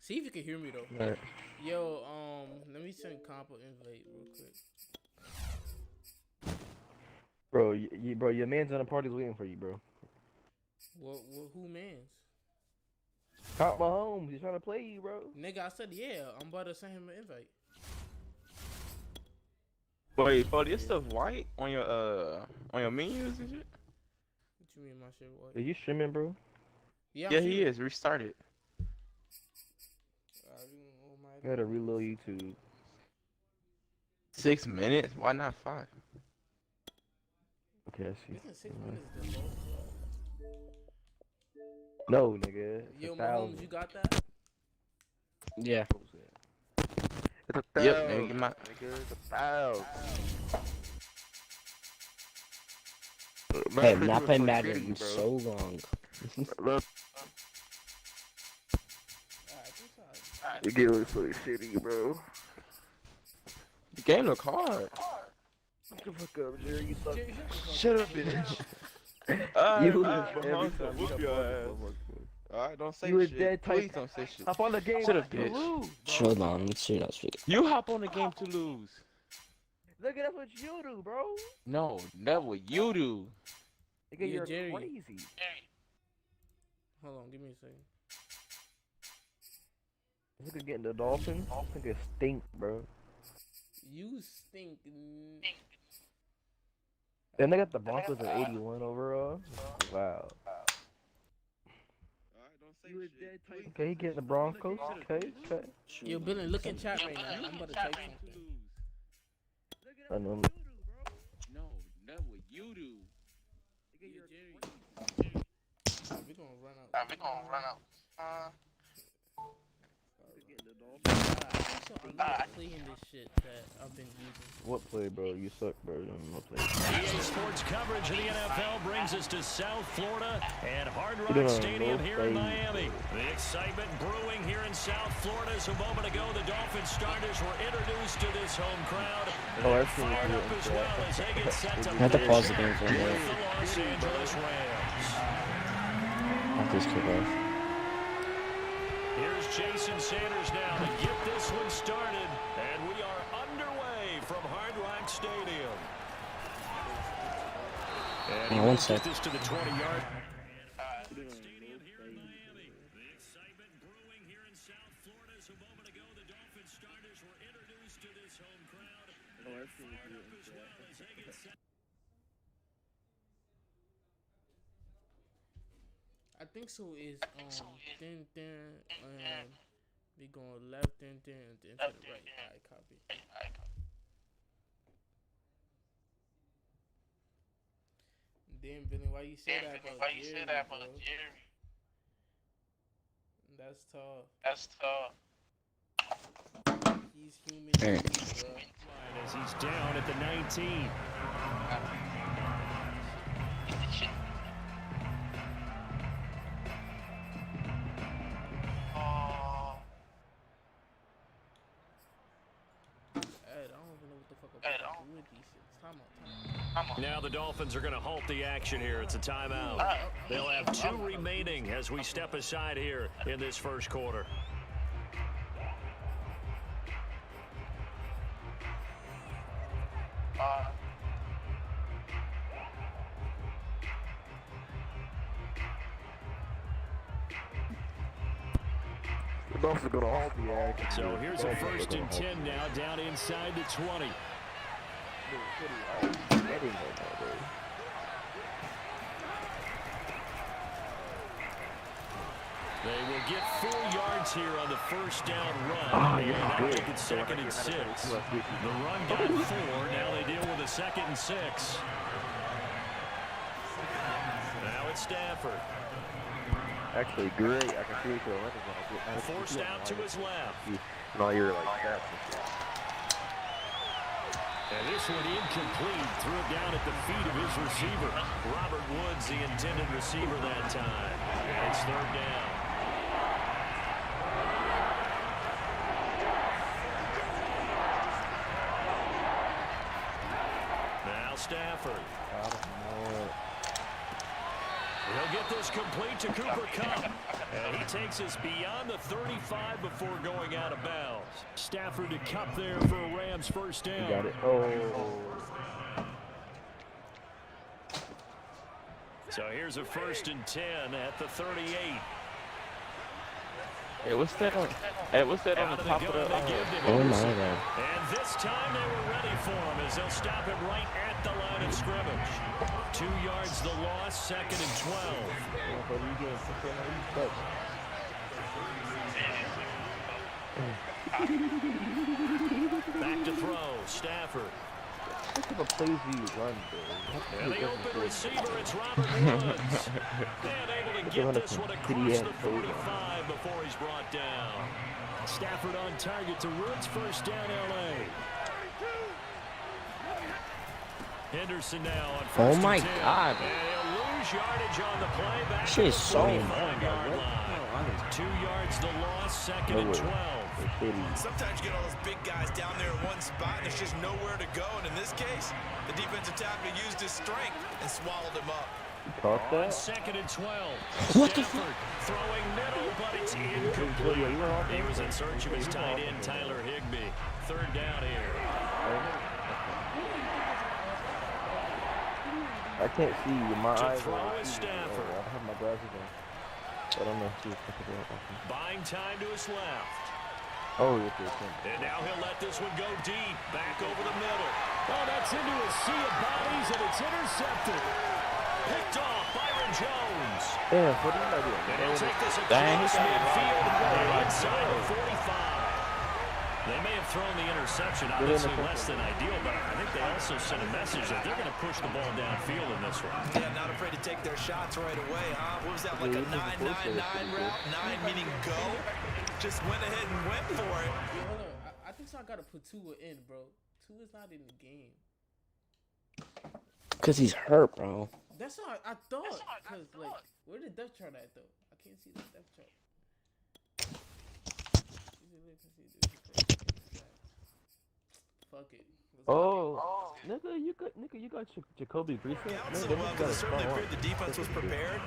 See if you can hear me though. Right. Yo, let me send compo invite real quick. Bro, bro, your man's in the party's waiting for you, bro. What who mans? Comp Mahomes, he's trying to play you, bro. Nigga, I said yeah. I'm about to send him an invite. Wait, bro, this stuff white on your menus and shit? What you mean my shit white? Are you streaming, bro? Yeah, Yeah, he is. Restart it. You gotta reload YouTube. 6 minutes? Why not 5? Okay, I see. Isn't 6 minutes the most? No, nigga. It's Yo, 1,000. Mahomes, you got that? Yeah. It's 1,000. Yep, nigga, Nigga, it's 1,000. Hey, not playing Madden in so long. Look, the game looks so shitty, bro. The game look hard. Shut the fuck up, Jerry. You suck. Shut up, bitch. You Mahomes will whoop your ass. Alright, don't say You was shit. dead tight. Please don't say shit. Hop on the game. Shut up, to bitch. lose. Hold on, let's see. You hop on the game to lose. Look, that's what you do, bro. No, that's what you do. Nigga, Yeah, you're Jerry. crazy. Hold on, give me a second. This nigga getting the Dolphins. Nigga stink, bro. You stink. Then they got the Broncos at 81 overall. Wow. Okay, he getting the Broncos. Okay. Yo, Billy, look in chat right now. I'm about to type something. I know. No, that's what you do. Yeah, Jerry. We gonna run out. I'm not playing this shit that I've been using. What play, bro? You suck, bro. You don't know play. EA Sports coverage of the NFL brings us to South Florida at Hard You don't Rock know Stadium here in play. Miami. The excitement brewing here in South Florida as a moment ago the Dolphins starters were introduced to this home crowd. Oh, They're I've seen fired you up in as chat. well as they get set to I have to finish pause the game for a with minute. the Los Angeles Rams. Not this kickoff. Here's Jason Sanders now to get this one started, and we are underway from Hard Rock Stadium. And he Yeah, one will sec. get this to the 20-yard. Stadium here in Miami. The excitement brewing here in South Florida. As a moment ago, the Dolphins starters were introduced to this home crowd. They're fired up as well as they get set. I think so is then we going left then to the right. Alright, copy. Damn, Billy, why you say that about Jerry? That's tough. He's human, Alright. bro. As he's down at the 19. I don't even know what the fuck I'm doing with these shits. Time out. Now the Dolphins are going to halt the action here. It's a timeout. They'll have 2 remaining as we step aside here in this first quarter. The Dolphins are gonna halt the action. So here's a 1st and 10 now down inside the 20. They will get 4 yards here on the first down run. And now make it 2nd and 6. The run got 4. Now they deal with a 2nd and 6. Now it's Stafford. Actually, great. I can see it for the Forced out to his left. And all your like stats and shit. And this one incomplete. Threw it down at the feet of his receiver. Robert Woods, the intended receiver that time. It's 3rd down. Now Stafford. He'll get this complete to Cooper Kupp. And he takes us beyond the 35 before going out of bounds. Stafford to Kupp there for a Rams first down. Got it. Oh. So here's a 1st and 10 at the 38. Hey, what's that on the top of the Oh my god. And this time they were ready for him as they'll stop him right at the line of scrimmage. 2 yards the loss, 2nd and 12. Back to throw, Stafford. What type of plays do you run, bro? And the open receiver, it's Robert Woods. And able to get this one across the 45 before he's brought down. Stafford on target to Woods, first down LA. Henderson now on first Oh my and 10. god. And he'll lose yardage on the play back Shit to is the so 45-yard line. 2 yards the loss, 2nd and 12. Sometimes you get all those big guys down there in one spot and there's just nowhere to go. And in this case, the defensive tackle used his strength and swallowed him up. Caught On that? 2nd and 12. What the Stafford throwing middle, but it's incomplete. He was in search of his tight end, Tyler Higbee. 3rd down here. I can't see you. My To eyes throw are is Stafford. I have my glasses on. I don't know if you pick it up. Buying time to his left. Oh, you're good. And now he'll let this one go deep. Back over the middle. Oh, that's into a sea of bodies, and it's intercepted. Picked off, Byron Jones. Yeah, what are you doing? And he'll take this Dang, across he's got midfield it. and inside the 45. They may have thrown the interception, obviously less than ideal, but I think they also sent a message that they're going to push the ball downfield in this one. Yeah, not afraid to take their shots right away, huh? What was that, like a 9-9-9 route? 9 meaning go? Just went ahead and went for it. Hold on. I think so. I gotta put Tua in, bro. Tua's not in the game. Cause he's hurt, bro. That's what I thought. Cause like, where the depth chart at though? I can't see the depth chart. Fuck it. Oh, nigga, you got Jacoby Brissett. Council, well, because it certainly appeared the defense was prepared,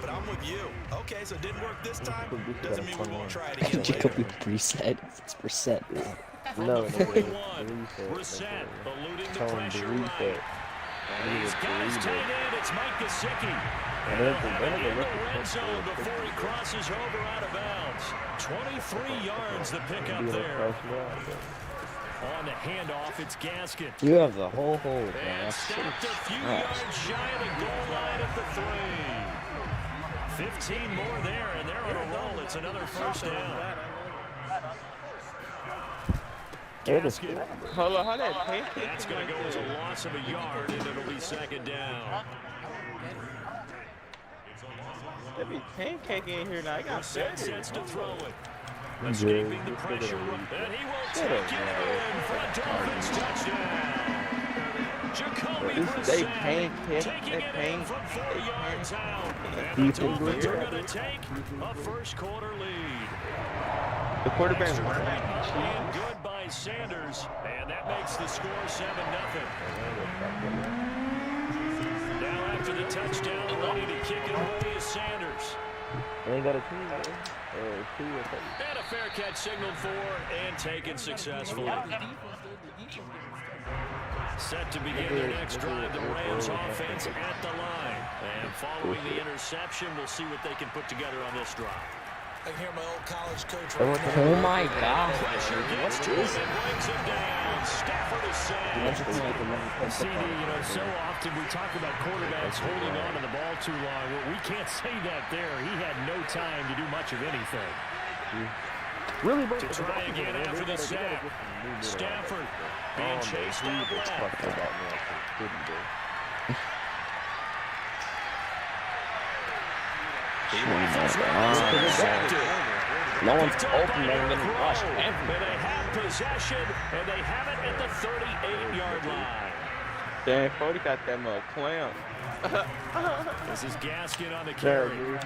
but I'm with you. Okay, so it didn't work this time. Doesn't mean we won't try it again later. Jacoby Brissett. It's Brissett, bro. No, 41. Brissett eluding the pressure right. And he's got his tight end. It's Mike Gesicki. And he'll have it in the red zone before he crosses over out of bounds. 23 yards the pickup there. On the handoff, it's Gaskin. You have the whole hold, man. And That's so stopped a few yards shy of the goal line at the 3. 15 more there, and they're on a roll. It's another first down. Gaskin. Hold on, how that paint? That's going to go as a loss of a yard, and it'll be 2nd down. There be pancake in here now. I got Set 30. sets to throw it. Escaping the pressure, and he will take it in for a Dolphins touchdown. Jacoby Brissett taking it in from 4 yards out. And the Dolphins are going to take a first-quarter lead. The quarterback Extra point being good by Sanders, and that makes the score 7-0. Now after the touchdown, ready to kick it away is Sanders. Ain't got a team, man. And a fair catch signaled for and taken successfully. Set to begin their next drive, the Rams offense at the line. And following the interception, we'll see what they can put together on this drive. I can hear my old college coach right now. Oh my god. Pressure gets to him and brings him down. Stafford is sacked. CD, so often we talk about quarterbacks holding on to the ball too long. Well, we can't say that there. He had no time to do much of anything. Really, To try again after the sack. Stafford being chased out left. No one's open, they're getting rushed. And they have possession, and they have it at the 38-yard line. Damn, 40 got that mug clamp. This is Gaskin on the carry. Like,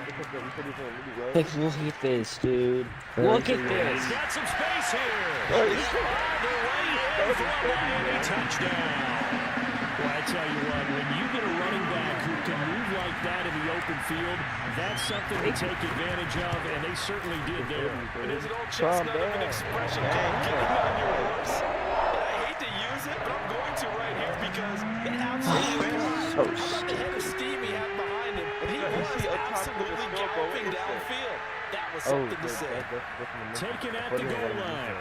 look at this, dude. Look at He's this. got some space here. They're on their way in for a Miami touchdown. Well, I tell you what, when you get a running back who can move like that in the open field, that's something to take advantage of, and they certainly did there. It is an old chestnut of an expression called getting on your horse. And I hate to use it, but I'm going to right here because it absolutely was. How about the head of steam he had behind him? He was absolutely galloping downfield. That was something to say. Taken at the goal line.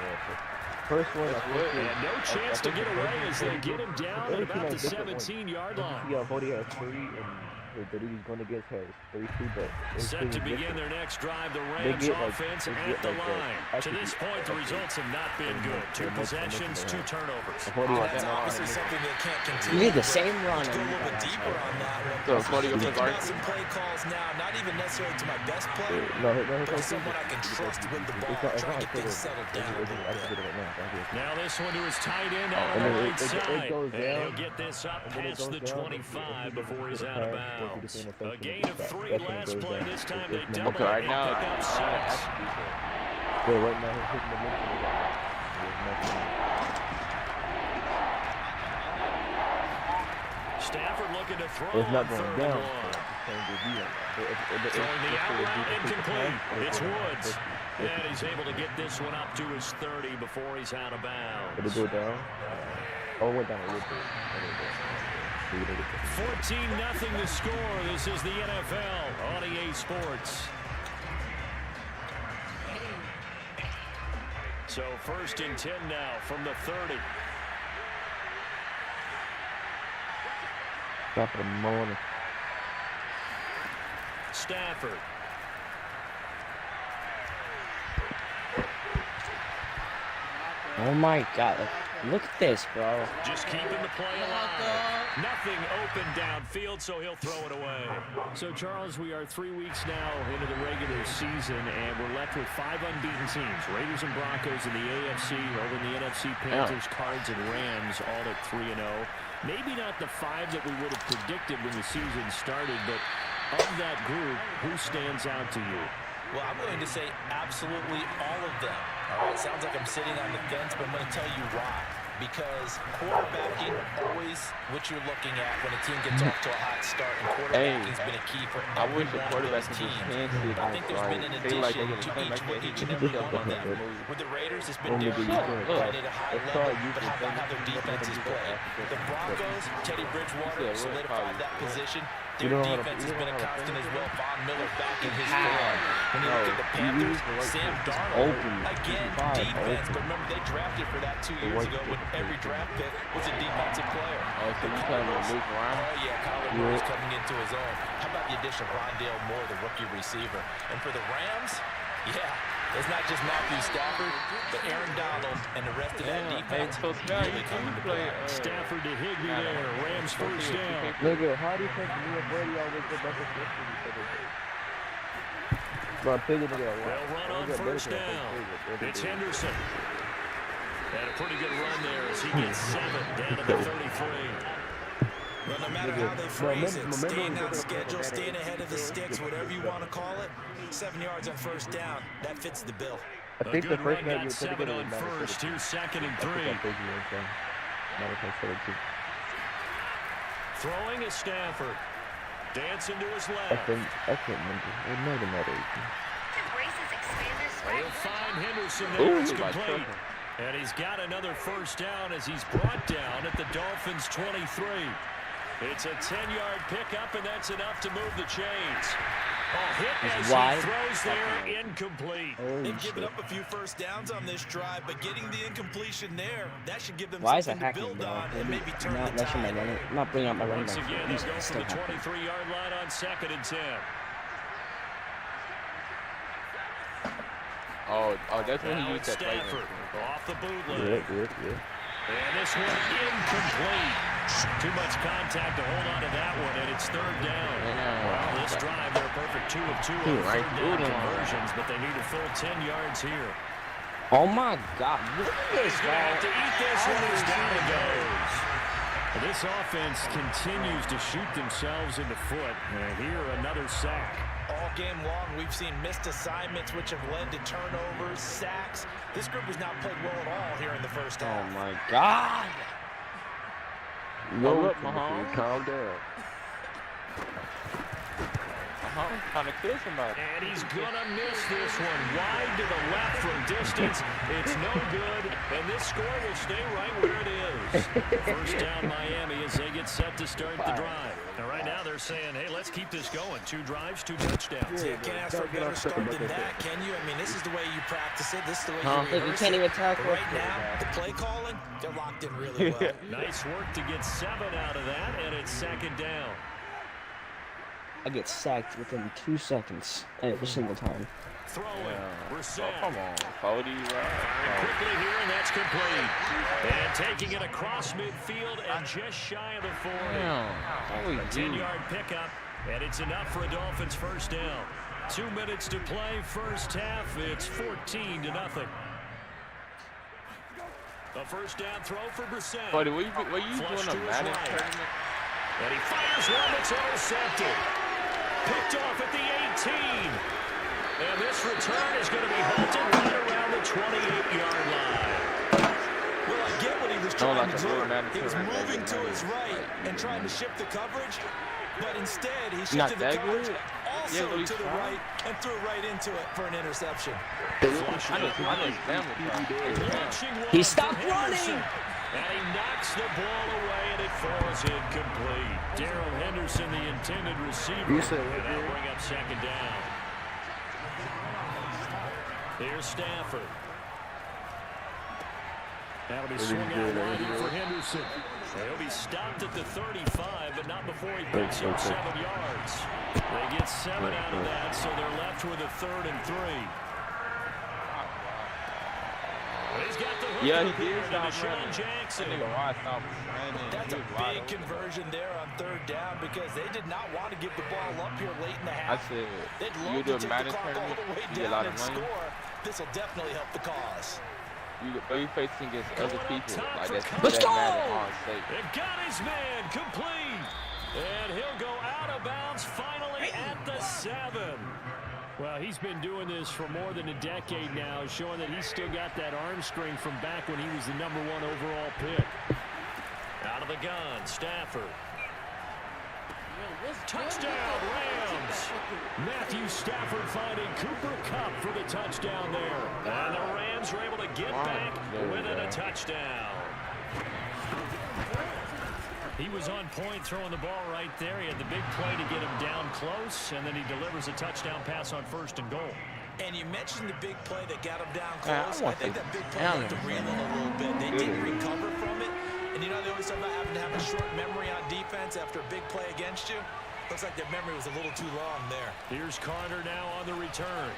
First one, And no chance to get away as they get him down at about the 17-yard line. Yeah, Bodie has 3, and that he's going to get his 3-2, but Set to begin their next drive, the Rams offense at the line. To this point, the results have not been good. 2 possessions, 2 turnovers. That's obviously something they can't continue. You need the same run. Let's go a little bit deeper on that one. So, Cody, I'm you're thinking about some play calls now, not even necessarily to my best player, but someone I can trust with the ball, trying to get things settled down a little bit. Now this one to his tight end out on the right side. And he'll get this up past the 25 before he's out of bounds. A gain of 3 last play. This time they double it and pick up 6. Stafford looking to throw on 3rd and 1. Throwing the out route incomplete. It's Woods. And he's able to get this one up to his 30 before he's out of bounds. Did it go down? Oh, it went down a little bit. 14-0 the score. This is the NFL on EA Sports. So 1st and 10 now from the 30. Top of the morning. Stafford. Oh my God. Look at this, bro. Just keeping the play alive. Nothing open downfield, so he'll throw it away. So, Charles, we are 3 weeks now into the regular season, and we're left with 5 unbeaten teams. Raiders and Broncos in the AFC, over in the NFC, Panthers, Cards, and Rams, all at 3-0. Maybe not the 5 that we would have predicted when the season started, but of that group, who stands out to you? Well, I'm going to say absolutely all of them. All right, sounds like I'm sitting on the fence, but I'm going to tell you why. Because quarterbacking always what you're looking at when a team gets off to a hot start, and quarterbacking's been a key for every one of those teams. I think there's been an addition to each and every one of them. With the Raiders, it's been Derek Carr playing at a high level, but how about how their defense is playing? The Broncos, Teddy Bridgewater solidified that position. Their defense has been a constant as well. Von Miller back in his form. When you look at the Panthers, Sam Darnold, again, defense. But remember, they drafted for that 2 years ago when every draft pick was a defensive player. Oh, so you telling me to move around? Oh, yeah, Kyler Murray's coming into his own. How about the addition of Rondale Moore, the rookie receiver? And for the Rams, yeah, it's not just Matthew Stafford, but Aaron Donald and the rest of that defense really coming to play. Stafford to Higbee there. Rams first down. Nigga, how do you think me and Brady always get back and forth with each other? Bro, They'll run on first down. It's Henderson. Had a pretty good run there as he gets 7 down to the 33. Well, no matter how they phrase it, staying on schedule, staying ahead of the sticks, whatever you want to call it, 7 yards on first down, that fits the bill. I think A the good first run guy got 7 on first. Here's 2nd and 3. Throwing is Stafford. Dancing to his left. I can't remember. It might have mattered. He'll find Henderson there. It's complete. And he's got another first down as he's brought down at the Dolphins' 23. It's a 10-yard pickup, and that's enough to move the chains. Hit as he throws there, incomplete. They've given up a few first downs on this drive, but getting the incompletion there, that should give them something to build on and maybe turn the tide. I'm not bringing up my running Once back. again, they'll go from the 23-yard line on 2nd and 10. Oh, that's when he Now used it's that play. Stafford off the bootleg. Yeah. And this one incomplete. Too much contact to hold on to that one, and it's 3rd down. Well, this drive, they're a perfect 2 of 2 on 3rd down conversions, but they need a full 10 yards here. Oh my God. Look at this, He's going to have to eat this one as down it goes. This offense continues to shoot themselves in the foot. And here, another sack. All game long, we've seen missed assignments, which have led to turnovers, sacks. This group has not played well at all here in the first half. Oh my God. Hold up, Mahomes. Calm down. Trying to kill somebody. And he's going to miss this one. Wide to the left from distance. It's no good. And this score will stay right where it is. First down Miami as they get set to start the drive. Now, right now they're saying, hey, let's keep this going. 2 drives, 2 touchdowns. Yeah, can't ask for a better start than that, can you? I mean, this is the way you practice it. This is the way you You rehearse can't it. even tackle. But right now, the play calling, they're locked in really well. Nice work to get 7 out of that, and it's second down. I get sacked within 2 seconds every single time. Throwing. Oh, come on. 40, right? Quickly here, and that's complete. And taking it across midfield and just shy of the 40. A 10-yard pickup, and it's enough for a Dolphins first down. 2 minutes to play, first half. It's 14-0. A first down throw for Brissett. Buddy, were you doing a Madden tournament? And he fires one that's intercepted. Picked off at the 18. And this return is going to be halted right around the 28-yard line. Well, I get what he was trying to do. He was tournament. moving to his right and trying to shift the coverage, but instead he Not shifted the that coverage good. also Yeah, to the right and threw right into it for an interception. He stopped running. And he knocks the ball away, and it falls incomplete. Darrell Henderson, the intended receiver, and that'll bring up second down. Here's Stafford. That'll be swung out wide here for Henderson. He'll be stopped at the 35, but not before he picks up 7 yards. They get 7 out of that, so they're left with a 3rd and 3. He's got the hook Yeah, he did to stop Deshaun running. Jackson. That's a big conversion there on 3rd down because they did not want to give the ball up here late in the I half. said, They'd you love do to a take Madden the clock all tournament, the way you get a lot down of and money. score. This will definitely help the cause. You facing against other people. Like that's Let's that go! Madden on state. It got his man complete. And he'll go out of bounds finally at the 7. Well, he's been doing this for more than a decade now, showing that he's still got that arm strength from back when he was the #1 overall pick. Out of the gun, Stafford. Touchdown, Rams! Matthew Stafford finding Cooper Kupp for the touchdown there. And the Rams were able to get back within a touchdown. He was on point throwing the ball right there. He had the big play to get him down close, and then he delivers a touchdown pass on 1st and goal. And you mentioned the big play that got him down close. I think that big play Yeah. had to reel in a little bit. They didn't recover from it. And you know, they always talk about having to have a short memory on defense after a big play against you. Looks like their memory was a little too long there. Here's Carter now on the return.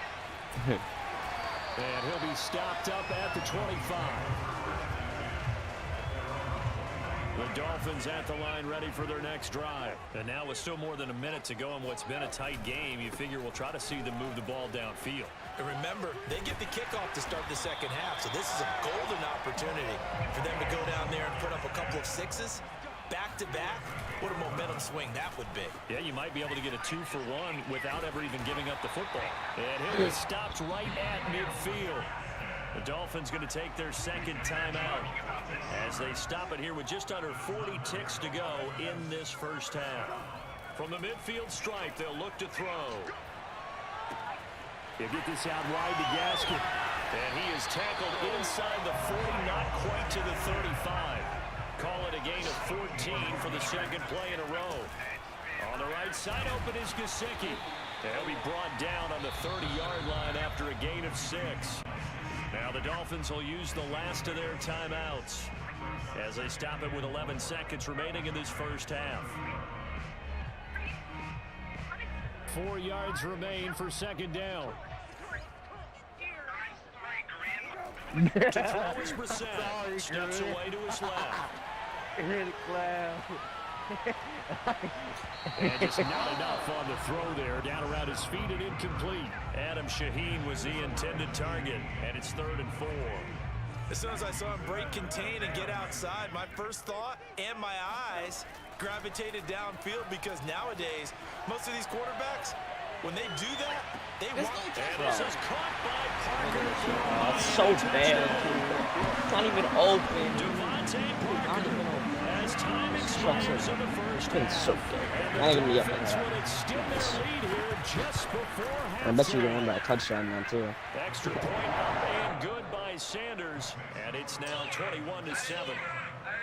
And he'll be stopped up at the 25. The Dolphins at the line ready for their next drive. And now with still more than a minute to go in what's been a tight game, you figure we'll try to see them move the ball downfield. And remember, they get the kickoff to start the second half, so this is a golden opportunity for them to go down there and put up a couple of 6s back-to-back. What a momentum swing that would be. Yeah, you might be able to get a 2-for-1 without ever even giving up the football. And he'll be stopped right at midfield. The Dolphins going to take their second timeout as they stop it here with just under 40 ticks to go in this first half. From the midfield stripe, they'll look to throw. He'll get this out wide to Gaskin. And he is tackled inside the 40, not quite to the 35. Call it a gain of 14 for the second play in a row. On the right side, open is Gesicki. He'll be brought down on the 30-yard line after a gain of 6. Now the Dolphins will use the last of their timeouts as they stop it with 11 seconds remaining in this first half. 4 yards remain for second down. To throw is Brissett. Steps away to his left. And just not enough on the throw there. Down around his feet and incomplete. Adam Shaheen was the intended target, and it's 3rd and 4. As soon as I saw him break contain and get outside, my first thought and my eyes gravitated downfield because nowadays, most of these quarterbacks, when they do that, they want to. And this is caught by Parker. That's so bad. It's not even open. Devontae Parker has as time expires in the first It's been so half. good. And Not the even yet. Dolphins will extend their lead here just before halftime. I bet you they won by a touchdown now too. Extra point up and good by Sanders, and it's now 21-7.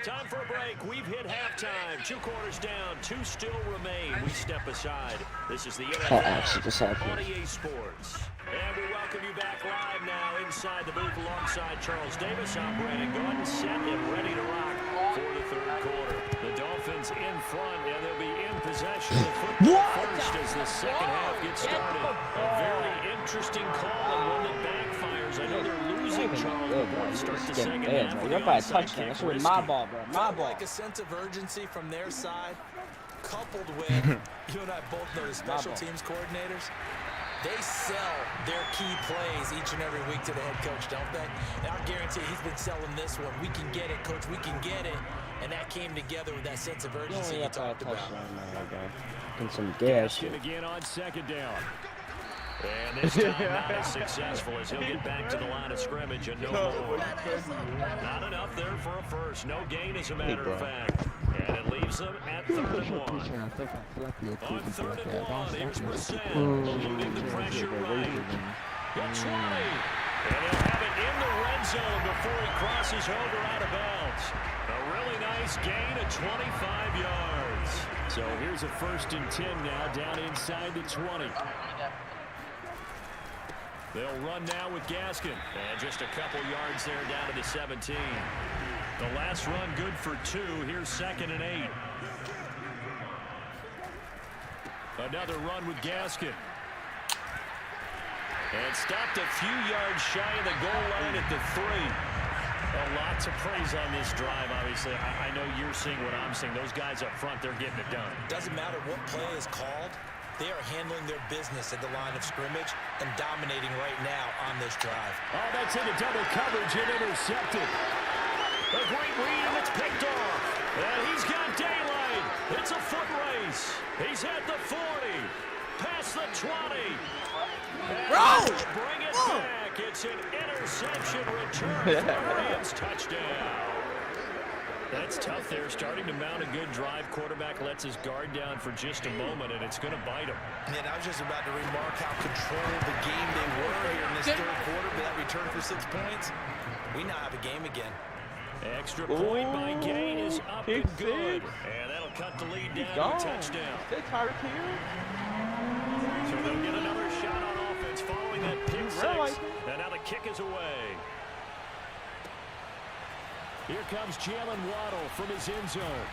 Time for a break. We've hit halftime. 2 quarters down. 2 still remain. We step aside. This is the NFL on EA Sports. And we welcome you back live now inside the booth alongside Charles Davis. I'm Brandon Gordon, set and ready to rock for the 3rd quarter. The Dolphins in front, and they'll be in possession of football first as the second half gets started. A very interesting call and one that backfires. I know they're losing Charles before they start the second half. You're by a touchdown. That's really my ball, bro. My ball. Like a sense of urgency from their side, coupled with, you and I both know the special teams coordinators. They sell their key plays each and every week to the head coach, don't they? And I guarantee he's been selling this one. We can get it, coach. We can get it. And that came together with that sense of urgency you talked about. And some gas. Again on 2nd down. And this time not as successful as he'll get back to the line of scrimmage and no more. Not enough there for a first. No gain, as a matter of fact. And it leaves them at 3rd and 1. On 3rd and 1, here's Brissett. Eluding the pressure right. The 20. And he'll have it in the red zone before he crosses over out of bounds. A really nice gain of 25 yards. So here's a 1st and 10 now down inside the 20. They'll run now with Gaskin. And just a couple yards there down to the 17. The last run good for 2. Here's 2nd and 8. Another run with Gaskin. And stopped a few yards shy of the goal line at the 3. A lot to praise on this drive, obviously. I know you're seeing what I'm seeing. Those guys up front, they're getting it done. Doesn't matter what play is called. They are handling their business at the line of scrimmage and dominating right now on this drive. Oh, that's into double coverage and intercepted. A great read, and it's picked off. And he's got daylight. It's a foot race. He's at the 40. Past the 20. Bring it back. It's an interception return for Rams touchdown. That's tough there. Starting to mount a good drive. Quarterback lets his guard down for just a moment, and it's going to bite him. And I was just about to remark how controlled the game they were here in this 3rd quarter. But that return for 6 points, we now have a game again. Extra point by Gain is up and good. And that'll cut the lead down to a touchdown. Is that Tyreek Hill? So they'll get another shot on offense following that pick 6. And now the kick is away. Here comes Jalen Waddle from his end zone.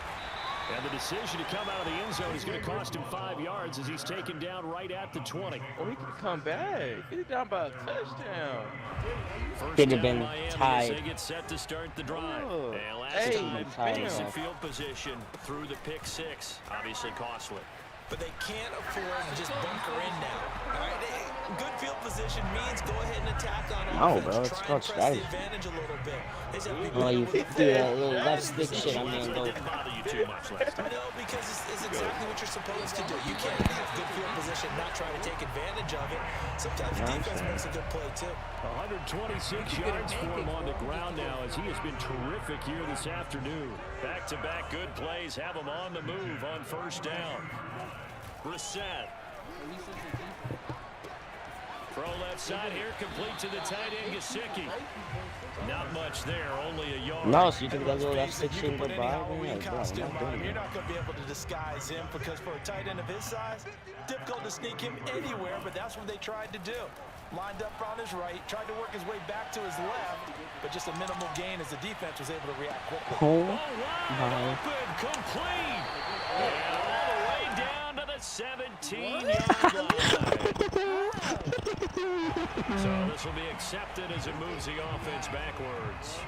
And the decision to come out of the end zone is going to cost him 5 yards as he's taken down right at the 20. Oh, he can come back. He's down by a touchdown. Could have been tied. They get set to start the drive. Oh. And last time, decent bam. field position through the pick 6. Obviously costly. But they can't afford to just bunker in now. All right, good field position means go ahead and attack on offense. Bro, it's try called and press strategy. the advantage a little bit. Well, you do that little left stick shit. I mean, go. Didn't bother you too much last time. No, because it's exactly what you're supposed to do. You can't have good field position, not try to take advantage of it. Sometimes the defense makes a good play, too. 126 yards for him on the ground now as he has been terrific here this afternoon. Back-to-back good plays have him on the move on 1st down. Brissett. Throw left side here, complete to the tight end, Gesicki. Not much there, only a yard. No, so you took that little left stick shit and go by? You're not going to be able to disguise him because for a tight end of his size, difficult to sneak him anywhere, but that's what they tried to do. Lined up on his right, tried to work his way back to his left, but just a minimal gain as the defense was able to react quickly. Oh, wide open, complete. And all the way down to the 17-yard line. So this will be accepted as it moves the offense backwards.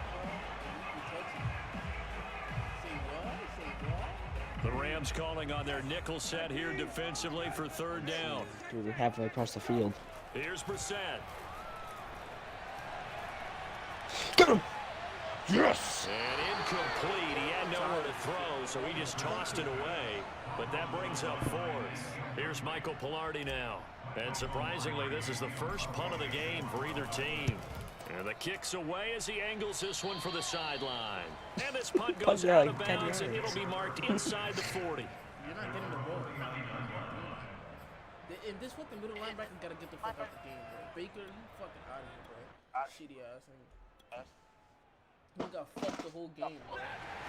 The Rams calling on their nickel set here defensively for 3rd down. dude, we're halfway across the field. Here's Brissett. Get him! Yes! And incomplete. He had nowhere to throw, so he just tossed it away. But that brings up 4th. Here's Michael Pilardi now. And surprisingly, this is the first punt of the game for either team. And the kick's away as he angles this one for the sideline. And this punt goes out of bounds, and it'll be marked inside the 40. You're not getting the ball. And this fucking middle linebacker gotta get the fuck out the game, bro. Baker, you fucking out of here, bro. Shitty ass nigga. He got fucked the whole game, bro.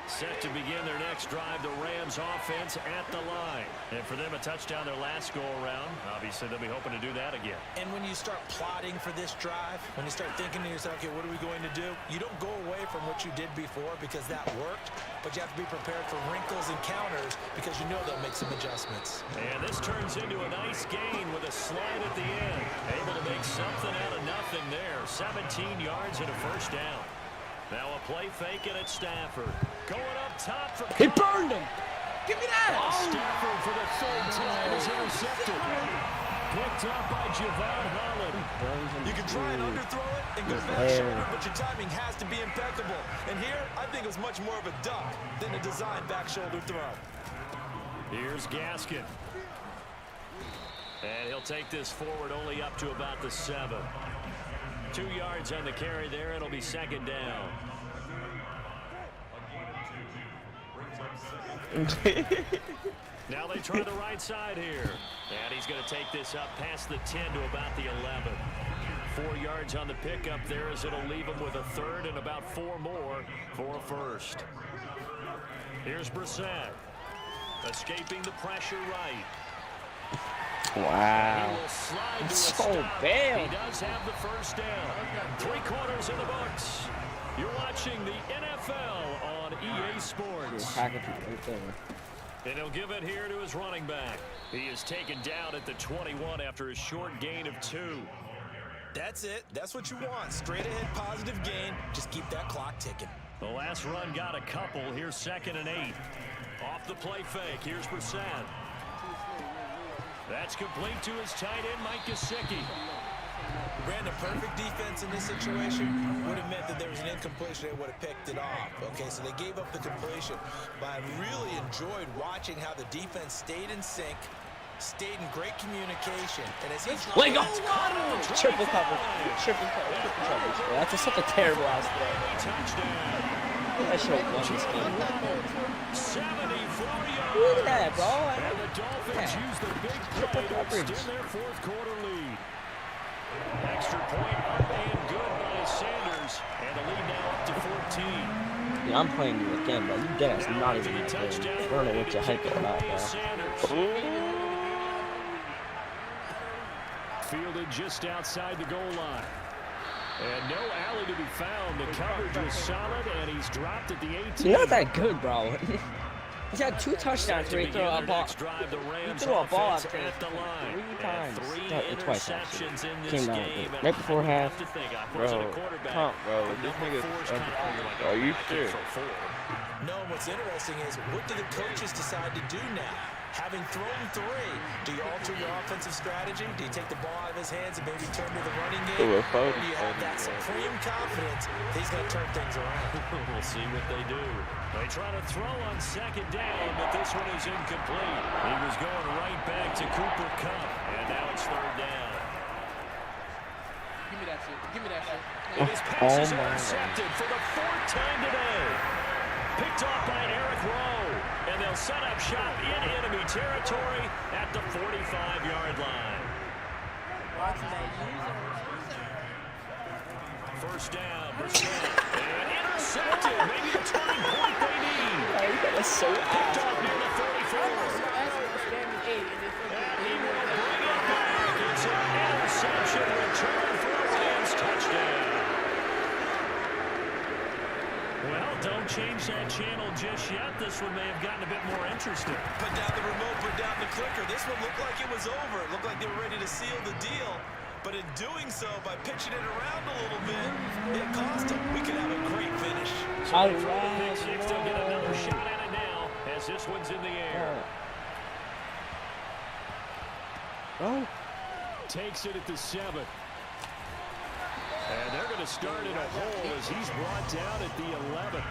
Set to begin their next drive, the Rams offense at the line. And for them, a touchdown their last go-around. Obviously, they'll be hoping to do that again. And when you start plotting for this drive, when you start thinking to yourself, okay, what are we going to do? You don't go away from what you did before because that worked, but you have to be prepared for wrinkles and counters because you know they'll make some adjustments. And this turns into a nice gain with a slide at the end. Able to make something out of nothing there. 17 yards and a first down. Now a play fake, and it's Stafford. Going up top for... He burned him! Give me that! Stafford for the third time is intercepted. Picked up by Javon Holland. You can try and underthrow it and go back shoulder, but your timing has to be impeccable. And here, I think it was much more of a duck than a design back shoulder throw. Here's Gaskin. And he'll take this forward only up to about the 7. 2 yards on the carry there. It'll be second down. Now they try the right side here. And he's going to take this up past the 10 to about the 11. 4 yards on the pickup there as it'll leave him with a third and about 4 more for a first. Here's Brissett. Escaping the pressure right. Wow. It's so bad. He does have the first down. 3 quarters in the books. You're watching the NFL on EA Sports. And he'll give it here to his running back. He is taken down at the 21 after a short gain of 2. That's it. That's what you want. Straight ahead positive gain. Just keep that clock ticking. The last run got a couple. Here's 2nd and 8. Off the play fake. Here's Brissett. That's complete to his tight end, Mike Gesicki. Ran a perfect defense in this situation. Would have meant that there was an incompletion. They would have picked it off. Okay, so they gave up the completion. But I really enjoyed watching how the defense stayed in sync, stayed in great communication. And as he's let go! Triple coverage. Triple coverage. That's just such a terrible ass throw. I should have won this game. 74 yards. Look at that, bro. And the Dolphins use the big play to extend their 4th quarter lead. Extra point up and good by Sanders. And the lead now up to 14. Yeah, I'm playing you again, but you dead ass not even in the game. I don't know what you're hyping about, bro. Fielded just outside the goal line. And no alley to be found. The coverage was solid, and he's dropped at the 18. You're not that good, bro. He's had 2 touchdowns where he threw a ball. He threw a ball after 3 times. Twice, actually. Came out right before half. Bro, this nigga's Are you sure? No, what's interesting is, what do the coaches decide to do now? Having thrown 3, do you alter your offensive strategy? Do you take the ball out of his hands and maybe turn to the running game? Or do you have that supreme confidence that he's going to turn things around? We'll see what they do. They try to throw on 2nd down, but this one is incomplete. He was going right back to Cooper Kupp, and now it's 3rd down. Give me that shit. Give me that shit. And his passes are intercepted for the 4th time today. Picked off by Eric Rowe. And they'll set up shop in enemy territory at the 45-yard line. First down, and intercepted. Maybe the turning point they need. That's so Picked off near the 34. And he will bring it back. It's an interception return for a Rams touchdown. Well, don't change that channel just yet. This one may have gotten a bit more interesting. Put down the remote, put down the clicker. This one looked like it was over. It looked like they were ready to seal the deal. But in doing so, by pitching it around a little bit, it cost them. We could have a great finish. So they throw the pick 6. They'll get another shot at it now as this one's in the air. Oh. Takes it at the 7. And they're going to start in a hole as he's brought down at the 11.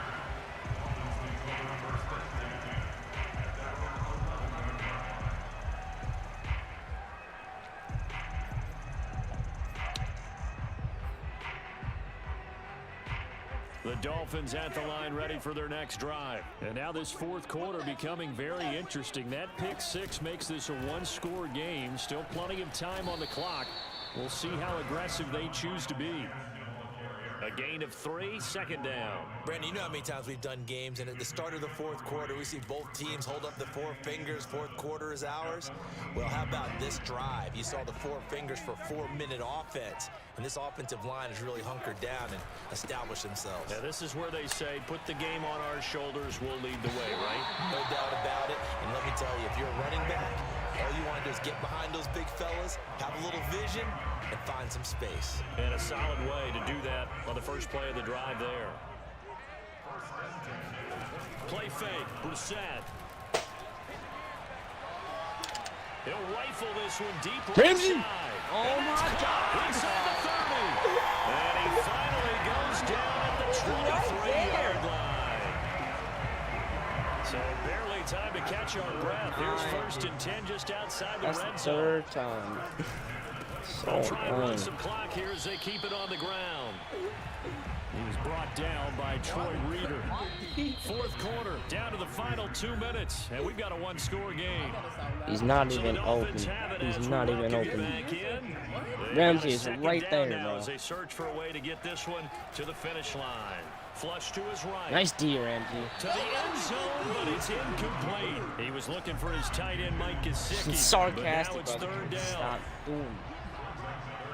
The Dolphins at the line ready for their next drive. And now this fourth quarter becoming very interesting. That pick six makes this a one-score game. Still plenty of time on the clock. We'll see how aggressive they choose to be. A gain of 3, second down. Brandon, you know how many times we've done games, and at the start of the fourth quarter, we see both teams hold up the 4 fingers, fourth quarter is ours. Well, how about this drive? You saw the 4 fingers for 4-minute offense, and this offensive line has really hunkered down and established themselves. Now, this is where they say, put the game on our shoulders, we'll lead the way, right? No doubt about it, and let me tell you, if you're a running back, all you want to do is get behind those big fellas, have a little vision, and find some space. And a solid way to do that on the first play of the drive there. Play fake, Brissett. He'll rifle this one deep right side. Oh my God! Inside the 30. And he finally goes down at the 23-yard line. So barely time to catch our breath. Here's 1st and 10 just outside the That's red the zone. 3rd time. They'll So try and run some clock here as they keep it on the ground. He was brought down by Troy Reeder. Fourth quarter, down to the final 2 minutes, and we've got a one-score game. He's not So even the open. Dolphins have it He's as we not even welcome you open. back in. Ramsey They got a is second right down there, now bro. as they search for a way to get this one to the finish line. Flush to his right. Nice D, Ramsey. To the end zone, but it's incomplete. He was looking for his tight end, Mike Gesicki. It's but now sarcastic, it's brother. 3rd down. Stop doing.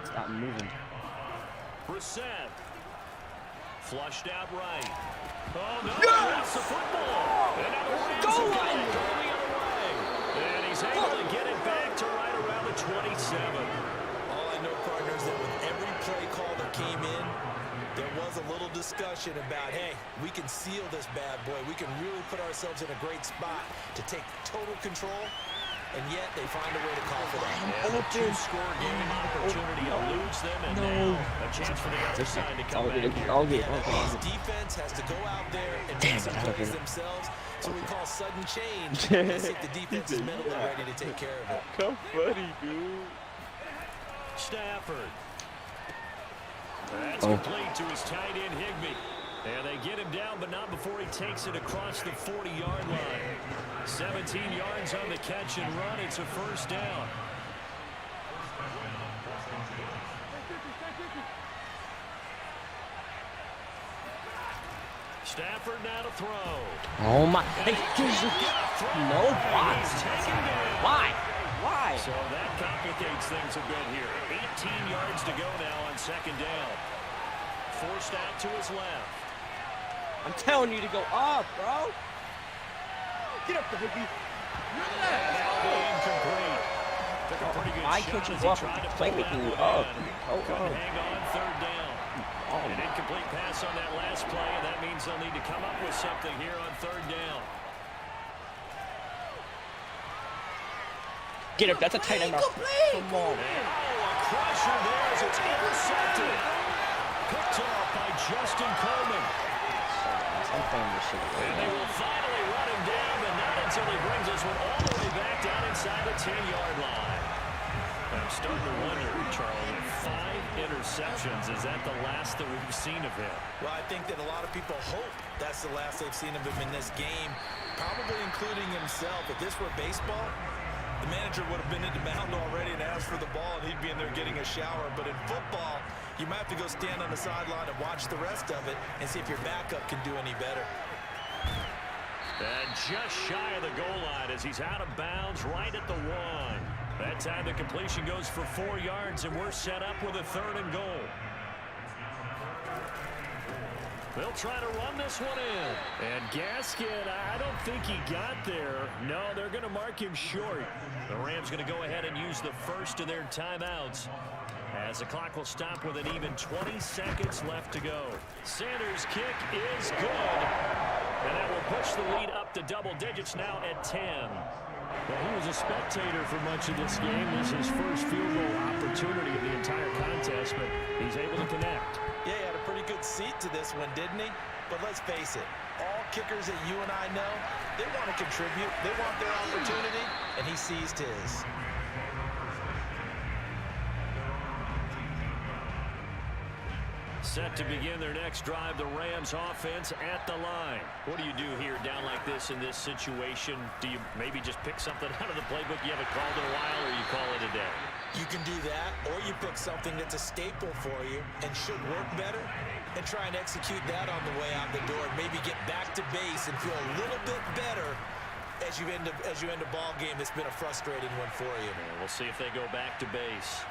Stop moving. Brissett. Flushed out right. Oh, no. That's the football. And now the Rams have got it going the other way. And he's able to get it back to right around the 27. All I know, partners, that with every play call that came in, there was a little discussion about, hey, we can seal this bad boy. We can really put ourselves in a great spot to take total control, and yet they find a way to call for that. And the 2-score game opportunity eludes them, and now a chance for the other side to come back here. His defense has to go out there and make some plays themselves, so we call sudden change. I think the defense is mentally ready to take care of it. How funny, dude. Stafford. That's complete to his tight end, Higbee. And they get him down, but not before he takes it across the 40-yard line. 17 yards on the catch and run. It's a 1st down. Stafford now to throw. Oh my. Hey, No, no, why? Why? Why? So that complicates things a bit here. 18 yards to go now on 2nd down. Forced out to his left. I'm telling you to go up, bro. Get up, Higbee. That'll be incomplete. Took a pretty good Why shot can't you as he walk tried to play pull making that you one up? in. Oh, Couldn't oh. hang on 3rd down. An incomplete pass on that last play, and that means they'll need to come up with something here on 3rd down. Get up. That's a tight end. Come on. Oh, a crusher there as it's intercepted. Picked off by Justin Coleman. I'm playing this shit. And they will finally run him down, but not until he brings this one all the way back down inside the 10-yard line. I'm starting to wonder, Charlie, 5 interceptions. Is that the last that we've seen of him? Well, I think that a lot of people hope that's the last they've seen of him in this game, probably including himself. If this were baseball, the manager would have been in the mound already and asked for the ball, and he'd be in there getting a shower. But in football, you might have to go stand on the sideline and watch the rest of it and see if your backup can do any better. And just shy of the goal line as he's out of bounds right at the 1. That time the completion goes for 4 yards, and we're set up with a 3rd and goal. They'll try to run this one in. And Gaskin, I don't think he got there. No, they're going to mark him short. The Rams going to go ahead and use the first of their timeouts, as the clock will stop with an even 20 seconds left to go. Sanders' kick is good. And that will push the lead up to double digits now at 10. Well, he was a spectator for much of this game. This is his first field goal opportunity of the entire contest, but he's able to connect. Yeah, he had a pretty good seat to this one, didn't he? But let's face it, all kickers that you and I know, they want to contribute. They want their opportunity, and he seized his. set to begin their next drive. The Rams offense at the line. What do you do here down like this in this situation? Do you maybe just pick something out of the playbook you haven't called in a while, or you call it a day? You can do that, or you pick something that's a staple for you and should work better and try and execute that on the way out the door and maybe get back to base and feel a little bit better as you end a ball game that's been a frustrating one for you. And we'll see if they go back to base.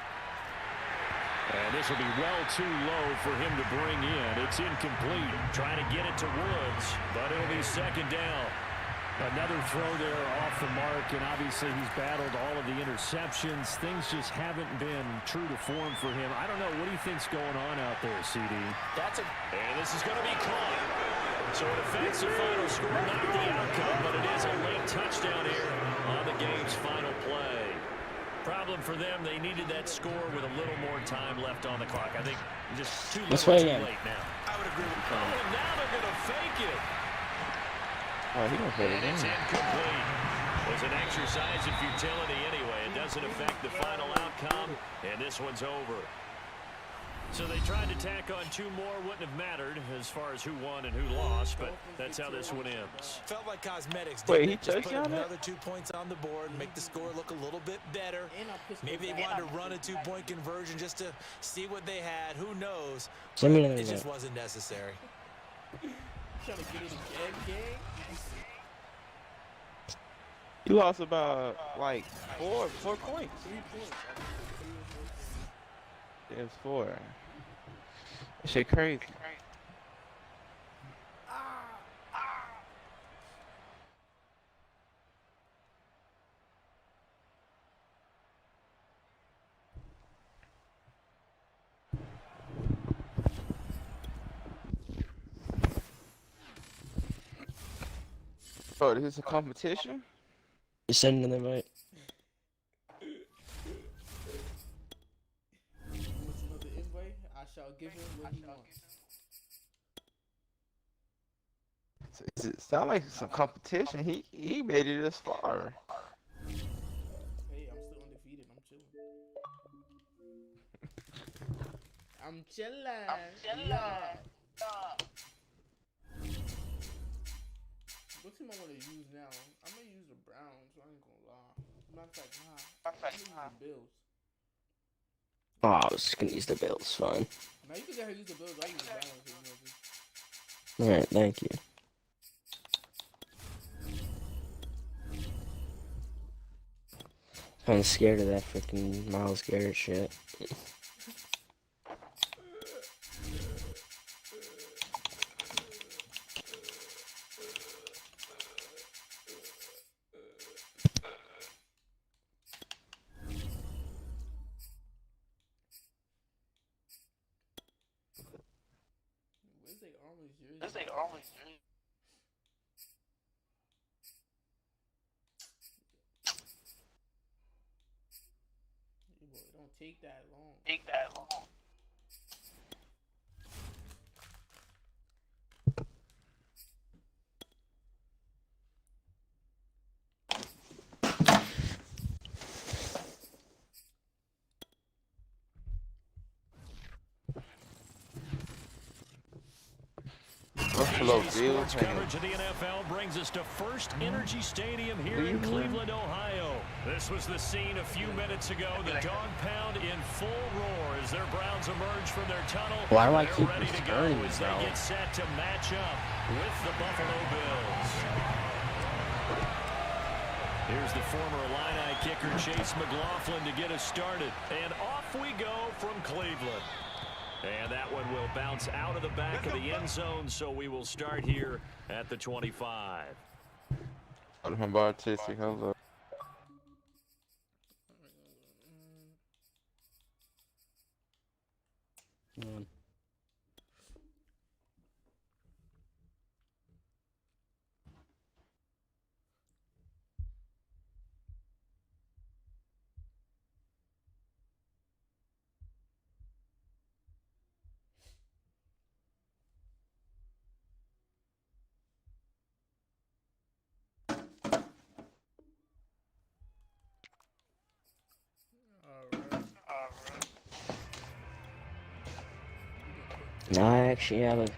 And this will be well too low for him to bring in. It's incomplete. Trying to get it to Woods, but it'll be second down. Another throw there off the mark, and obviously he's battled all of the interceptions. Things just haven't been true to form for him. I don't know. What do you think's going on out there, CD? And this is going to be caught. So it affects the final score, not the outcome, but it is a late touchdown here on the game's final play. Problem for them, they needed that score with a little more time left on the clock. I think just too late now. I would agree with you. Oh, and now they're going to fake it. Oh, he don't play the And it's game. incomplete. It was an exercise in futility anyway. It doesn't affect the final outcome, and this one's over. So they tried to tack on two more. Wouldn't have mattered as far as who won and who lost, but that's how this one ends. Felt like cosmetics. Wait, didn't he it? Just put touched on it? another 2 points on the board and make the score look a little bit better. Maybe they wanted to run a 2-point conversion just to see what they had. Who knows? Send me another It just one. wasn't necessary. Trying to get it again. You lost about like four points. 3 points. It was 4. That shit crazy. Oh, this is a competition? You send another invite. What's another invite? I shall give him what he wants. Does it sound like some competition? He made it this far. Hey, I'm still undefeated. I'm chilling. Yeah. What team I want to use now? I'm gonna use the Browns. I ain't gonna lie. Matter of fact, I'm gonna use the Bills. Oh, I was just gonna use the Bills. Fine. Now you can go ahead and use the Bills. I use the Browns. All right, thank you. I'm scared of that freaking Myles Garrett shit. Where's they always jersey? Boy, it don't take that long. Buffalo Bills. Coverage of the NFL brings us to First Energy Stadium here in Cleveland, Ohio. This was the scene a few minutes ago. The dog pound in full roar as their Browns emerge from their tunnel. Why do I They're keep ready to go returning, as bro? they get set to match up with the Buffalo Bills. Here's the former Illini kicker Chase McLaughlin to get us started. And off we go from Cleveland. And that one will bounce out of the back of the end zone, so we will start here at the 25. Hello. No, I actually have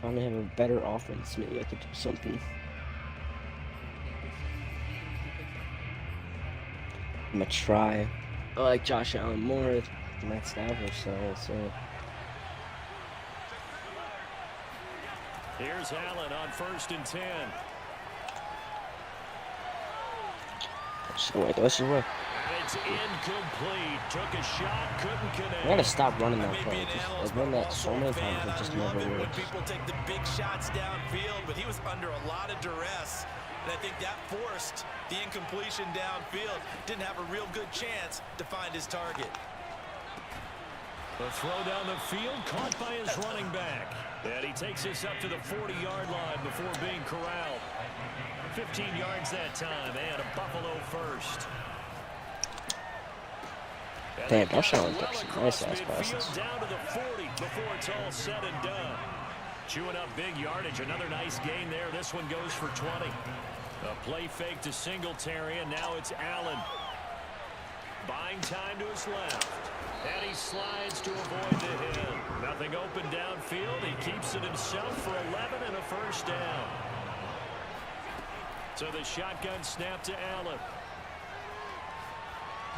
finally have a better offense. Maybe I could do something. I'm gonna try. I like Josh Allen more than Matt Stafford, so. Here's Allen on 1st and 10. Let's just wait. It's incomplete. Took a shot, couldn't connect. I gotta stop running that play. I've run that so many times, it just never When works. people take the big shots downfield, but he was under a lot of duress, and I think that forced the incompletion downfield. Didn't have a real good chance to find his target. The throw down the field, caught by his running back. And he takes us up to the 40-yard line before being corralled. 15 yards that time, and a Buffalo first. Damn, Josh Allen took some nice-ass passes. Down to the 40 before it's all said and done. Chewing up big yardage, another nice gain there. This one goes for 20. A play fake to Singletary, and now it's Allen. Buying time to his left. And he slides to avoid the hit. Nothing open downfield. He keeps it himself for 11 and a first down. So the shotgun snap to Allen.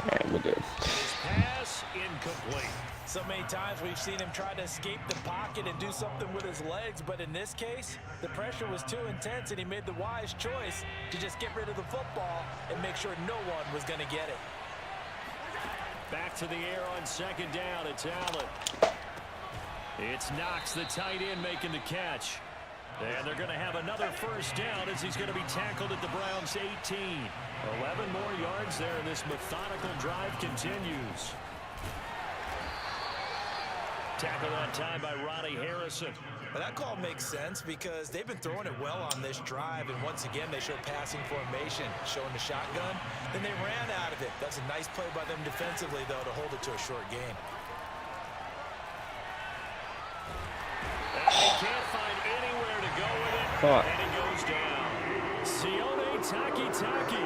Alright, we're good. His pass incomplete. So many times we've seen him try to escape the pocket and do something with his legs, but in this case, the pressure was too intense and he made the wise choice to just get rid of the football and make sure no one was going to get it. Back to the air on 2nd down. It's Allen. It's Knox, the tight end, making the catch. And they're going to have another first down as he's going to be tackled at the Browns' 18. 11 more yards there, and this methodical drive continues. Tackle that time by Ronnie Harrison. But that call makes sense because they've been throwing it well on this drive, and once again they showed passing formation, showing the shotgun. Then they ran out of it. That's a nice play by them defensively, though, to hold it to a short gain. And they can't find anywhere to go with it, and it goes down. Sione Takitaki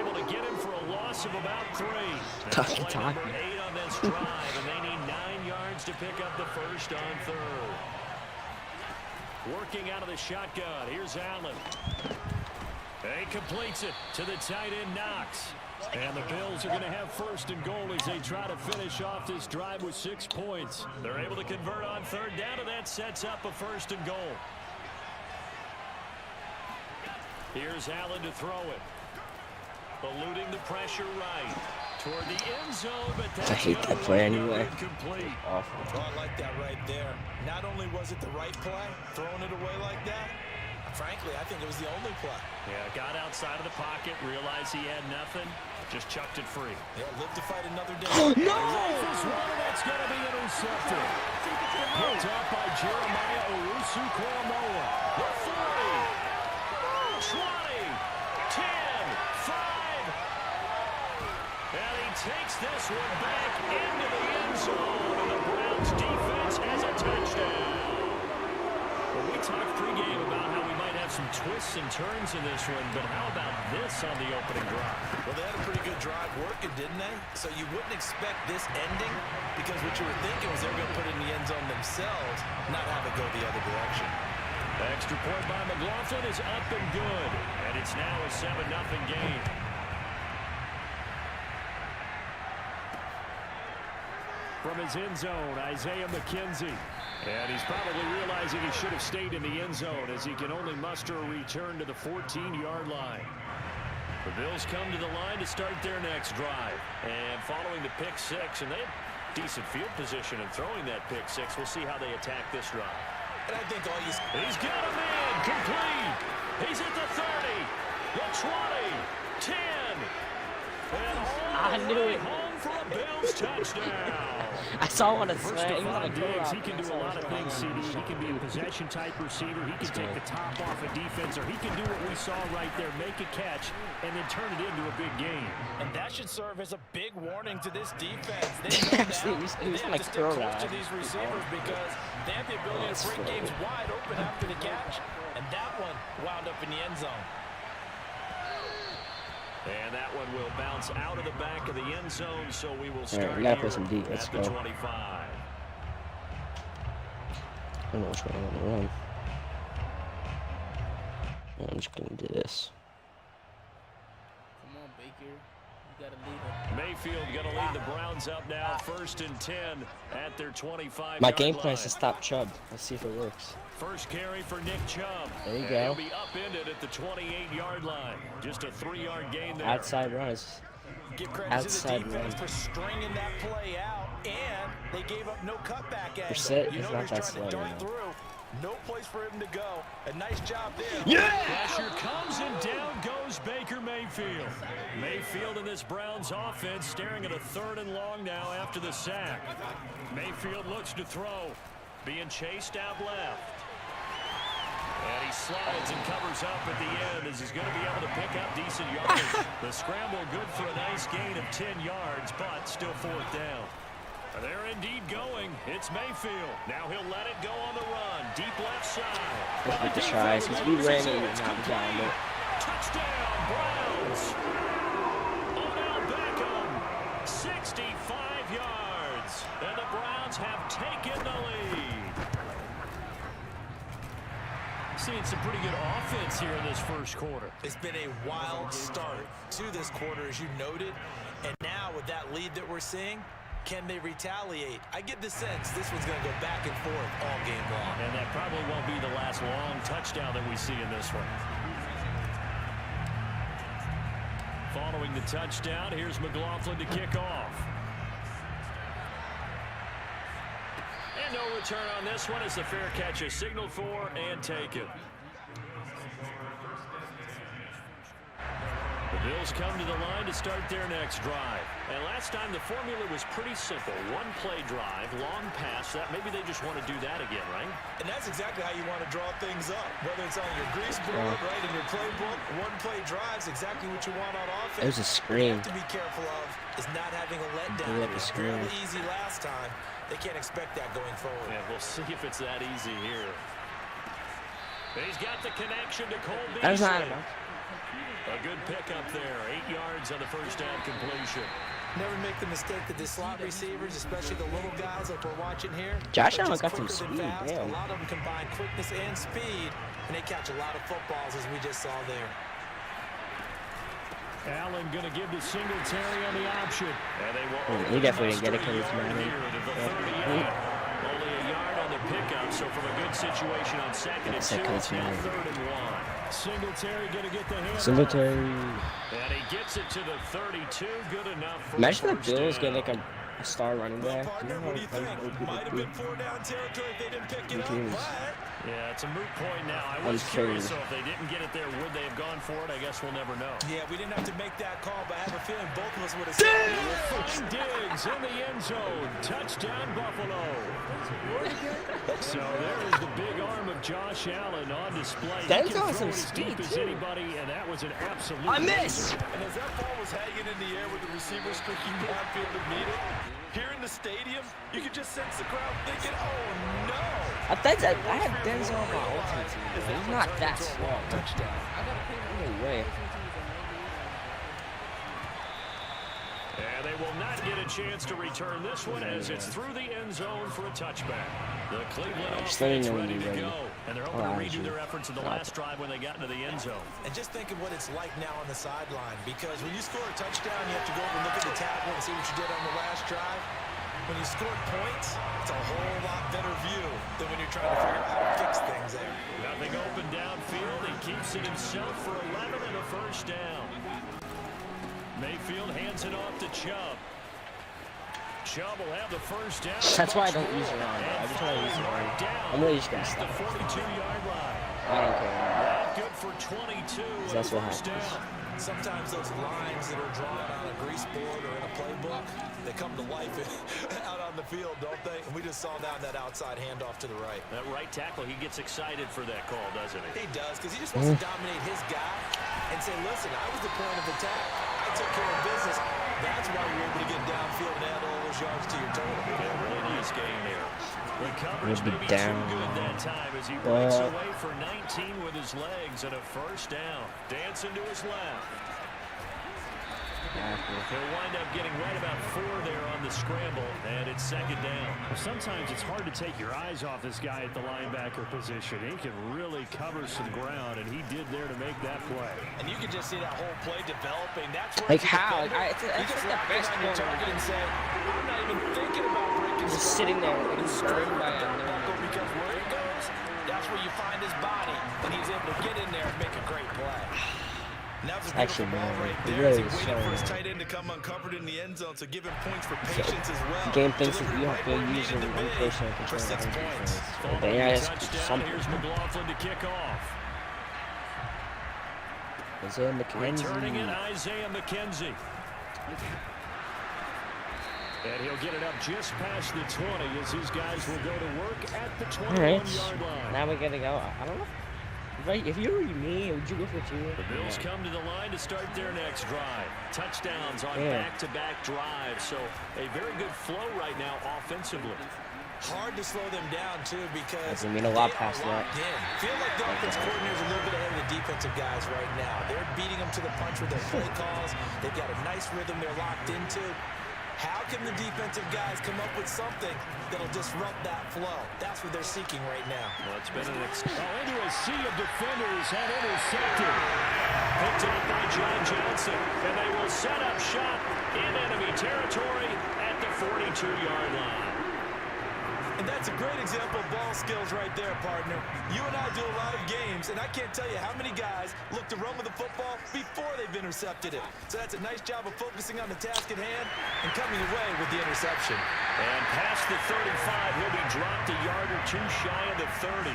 able to get him for a loss of about 3. Play number 8 on this drive, and they need 9 yards to pick up the first on 3rd. Working out of the shotgun. Here's Allen. He completes it to the tight end Knox. And the Bills are going to have 1st and goal as they try to finish off this drive with 6 points. They're able to convert on 3rd down, and that sets up a 1st and goal. Here's Allen to throw it. Eluding the pressure right. Toward the end zone, but that's I hate that play anyway. Incomplete. Awful. Well, I like that right there. Not only was it the right play, throwing it away like that, frankly, I think it was the only play. Yeah, got outside of the pocket, realized he had nothing, just chucked it free. Yeah, live to fight another day. No! That's going to be intercepted. Picked off by Jeremiah Owusu-Koramoah. The 40, 20, 10, 5. And he takes this one back into the end zone, and the Browns defense has a touchdown. Well, we talked pregame about how we might have some twists and turns in this one, but how about this on the opening drive? Well, they had a pretty good drive working, didn't they? So you wouldn't expect this ending because what you were thinking was they were going to put it in the end zone themselves, not have it go the other direction. Extra point by McLaughlin is up and good, and it's now a 7-0 game. From his end zone, Isaiah McKenzie. And he's probably realizing he should have stayed in the end zone as he can only muster a return to the 14-yard line. The Bills come to the line to start their next drive. And following the pick 6, and they have decent field position in throwing that pick 6. We'll see how they attack this drive. And I think all you... He's got a man, complete. He's at the 30, the 20, 10. And I knew it. Home for a Bills touchdown. I saw what it For said. Stephon Diggs, he can do a lot of things, CD. He can be a possession-type receiver. He can take the top off a defense, or he can do what we saw right there, make a catch, and then turn it into a big game. And that should serve as a big warning to this defense. They know now they have to stick close to these receivers because they have the ability to break games wide open after the catch. And that one wound up in the end zone. And that one will bounce out of the back of the end zone, so we will start we gotta play some deep. at Let's the go. 25. I don't know which way I want to run. I'm just gonna do this. Come on, Baker. You gotta lead them. Mayfield gonna lead the Browns up now, 1st and 10 at their 25. My game plan is to stop Chubb. Let's see if it works. First carry for Nick Chubb. There you And go. He'll be upended at the 28-yard line. Just a 3-yard gain there. Outside runs. Give credit Outside to the defense run. for stringing that play out, and they gave up no cutback angle. Brissett You is know not he's that trying slow to dart now. through. No place for him to go. A nice job there. Pressure comes and down goes Baker Mayfield. Mayfield in this Browns offense staring at a 3rd and long now after the sack. Mayfield looks to throw. Being chased out left. And he slides and covers up at the end as he's going to be able to pick up decent yardage. The scramble good for a nice gain of 10 yards, but still 4th down. They're indeed going. It's Mayfield. Now he'll let it go on the run. Deep left side. Let's make the try since we ran it and now down it. Touchdown, Browns. Odell Beckham, 65 yards. And the Browns have taken the lead. Seeing some pretty good offense here in this first quarter. It's been a wild start to this quarter, as you noted. And now with that lead that we're seeing, can they retaliate? I get the sense this one's going to go back and forth all game long. And that probably won't be the last long touchdown that we see in this one. Following the touchdown, here's McLaughlin to kick off. And no return on this one as the fair catch is signaled for and taken. The Bills come to the line to start their next drive. And last time the formula was pretty simple. One play drive, long pass. That maybe they just want to do that again, right? And that's exactly how you want to draw things up. Whether it's on your grease board, right, in your playbook, one play drive's exactly what you want on offense. It was a What you screen. have to be careful of is not having a letdown. Blew up It the was screen. fairly easy last time. They can't expect that going forward. Yeah, we'll see if it's that easy here. He's got the connection to Cole That was not Beasley. enough. A good pickup there. 8 yards on the first down completion. Never make the mistake that the slot receivers, especially the little guys like we're watching here, Josh are Allen just got some quicker than speed, fast. damn. A lot of them combine quickness and speed, and they catch a lot of footballs, as we just saw there. Allen going to give to Singletary on the option. And they will He definitely didn't get it because it's Madden. Madden. Only a yard on the pickup, so from a good situation on 2nd and 2, it's now 3rd and 1. Singletary going to get the hand. Singletary. And he gets it to the 32. Good enough for Imagine the first Bills down. get like a star running back. You Partner, know what do you think? how Might have OP been 4-down territory if they didn't pick it up, teams. but Yeah, it's a moot point now. I was Unfair. curious, so if they didn't get it there, would they have gone for it? I guess we'll never know. yeah, we didn't have to make that call, but I have a feeling both of us would have said Find Diggs in the end zone. Touchdown, Buffalo. So there is the big arm of Josh Allen on display. He That's can awesome throw it as deep speed, as too. anybody, and that was an absolute. I miss. And as that ball was hanging in the air with the receiver streaking downfield to meet it, here in the stadium, you could just sense the crowd thinking, oh no! I had Denzel on my ultimate team. Bro. He's not that slow. Touchdown. No way. And they will not get a chance to return this one as it's through the end zone for a touchback. The Cleveland Just letting offense them ready be to ready. go. And they're hoping to redo Actually, their efforts in the last drive when they got into the end zone. And just think of what it's like now on the sideline, because when you score a touchdown, you have to go over and look at the tablet and see what you did on the last drive. When you scored points, it's a whole lot better view than when you're trying to figure out how to fix things there. Nothing open downfield. He keeps it himself for 11 and a first down. Mayfield hands it off to Chubb. Chubb will have the first down. That's why I don't use it on. I just want to use it on. I'm really just gonna At the stop. 42-yard line. I don't care. Good for 22. That's what first happens. down. Sometimes those lines that are drawn on a grease board or in a playbook, they come to life out on the field, don't they? And we just saw down that outside handoff to the right. That right tackle, he gets excited for that call, doesn't he? He does, because he just wants to dominate his guy and say, listen, I was the point of attack. I took care of business. That's why you're able to get downfield and add all those yards to your total. Yeah, really nice game there. The coverage We'll be maybe down. too good that time as he breaks away for 19 with his legs and a first down. Dancing to his left. He'll wind up getting right about 4 there on the scramble, and it's 2nd down. Sometimes it's hard to take your eyes off this guy at the linebacker position. He can really cover some ground, and he did there to make that play. And you can just see that whole play developing. That's where Like how? Like, you just the lock in best on your target and say, I'm not even thinking about breaking just stuff. sitting there and Straight screaming by because where it goes, that's where you find his body, and he's able to get in there and make a great play. Now it's a Actually, beautiful ball man, right it there really as he is waited so for his bad. tight end to come uncovered in the end zone, so give him points for patience as well. The game thinks that Delivered you right have to where it use needed your to own be personal for control 6 of points. defense. They has Touchdown. something. Here's McLaughlin to kick off. Isaiah McKenzie. Returning it, Isaiah McKenzie. And he'll get it up just past the 20 as these guys will go to work at the 21-yard line. Now we gotta go. I don't know. If you were me, would you go for 2? The Bills come to the line to start their next drive. Touchdowns on back-to-back drives, so a very good flow right now offensively. Hard to slow them down, too, because doesn't mean a lot past that. Feel like the offense coordinator's a little bit ahead of the defensive guys right now. They're beating them to the punch with their play calls. They've got a nice rhythm they're locked into. How can the defensive guys come up with something that'll disrupt that flow? That's what they're seeking right now. Well, it's been an into a sea of defenders and intercepted. Picked up by John Johnson, and they will set up shop in enemy territory at the 42-yard line. And that's a great example of ball skills right there, partner. You and I do a lot of games, and I can't tell you how many guys look to run with the football before they've intercepted it. So that's a nice job of focusing on the task at hand and coming away with the interception. And past the 35, he'll be dropped a yard or 2 shy of the 30.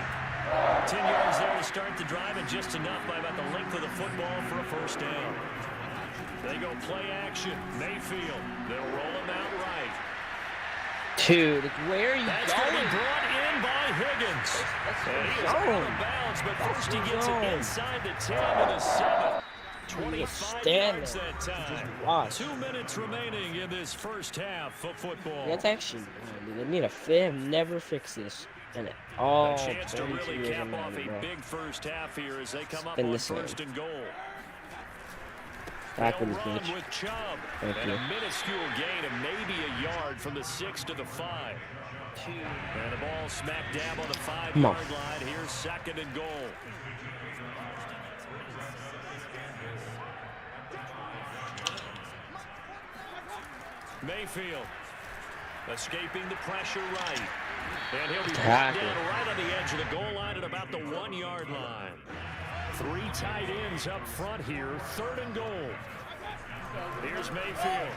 10 yards there to start the drive, and just enough by about the length of the football for a first down. They go play action. Mayfield. They'll roll him out right. Dude, where are you That's going? going to be brought in by Higgins. And he is out of bounds, but first he gets it inside the 10 to the 7. 25 yards that time. 2 minutes remaining in this first half of football. That's actually, they need a never fix this. And all a chance to really cap off a bro. big first half here as they come up on first and goal. Back They'll with his run bitch. with Chubb. Thank and you. a minuscule gain of maybe a yard from the 6 to the 5. And the ball smack dab on the 5-yard line. Here's 2nd and goal. Mayfield escaping the pressure right. And he'll be brought down right on the edge of the goal line at about the 1-yard line. 3 tight ends up front here. 3rd and goal. Here's Mayfield.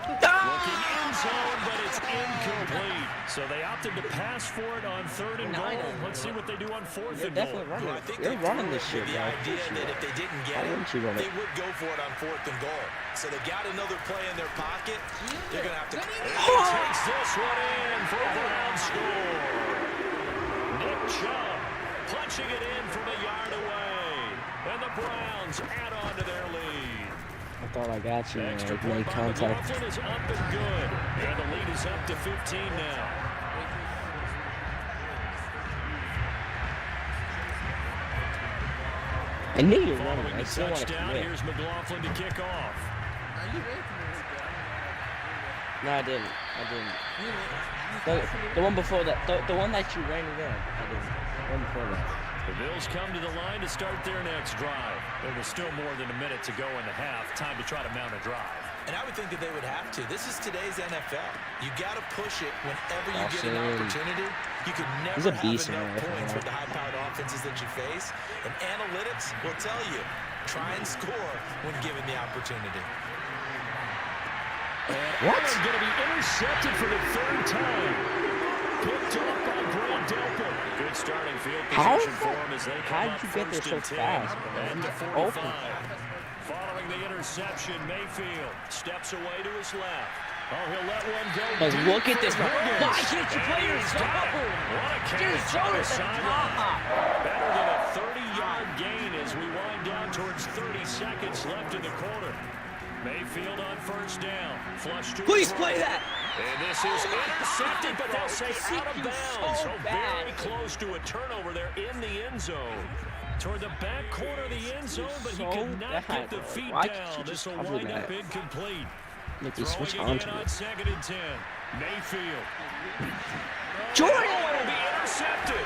Looking in zone, but it's incomplete. So they opted to pass for it on 3rd and goal. Let's see what they do on 4th and goal. Running. I think You're running this shit, the guys. idea that if they didn't get it, they would go for it on 4th and goal. So they got another play in their pocket. They're going to have to... Takes this one in for a Brown score. Nick Chubb punching it in from a yard away. And the Browns add on to their lead. I thought I got you, man. Extra I point made by contact. McLaughlin is up and good. And the lead is up to 15 now. I knew you were running. Following I the still want to touchdown, commit. here's McLaughlin to kick off. No, I didn't. The one before that. The one that you ran again. I didn't. The one before that. The Bills come to the line to start their next drive. There was still more than a minute to go in the half. Time to try to mount a drive. And I would think that they would have to. This is today's NFL. You got to push it whenever you get an opportunity. You can never have enough points with the high-powered offenses that you face. And analytics will tell you, try and score when given the opportunity. And Allen's going to be intercepted for the 3rd time. Picked up by Brad Delpit. Good starting field position for him as they come up first and 10. And to 45. Following the interception, Mayfield steps away to his left. Oh, he'll let one go. Like, look at this. Why can't you play your zone? What a catch on the sideline. Better than a 30-yard gain as we wind down towards 30 seconds left in the quarter. Mayfield on first down. Flush to Please his play right. that. And this is intercepted, but they'll say out of bounds. So very close to a turnover there in the end zone. Toward the back corner of the end zone, but he could not get the feet down. This will wind up incomplete. Switch Throwing onto again on it. 2nd and 10. Mayfield. Jordan! Will be intercepted.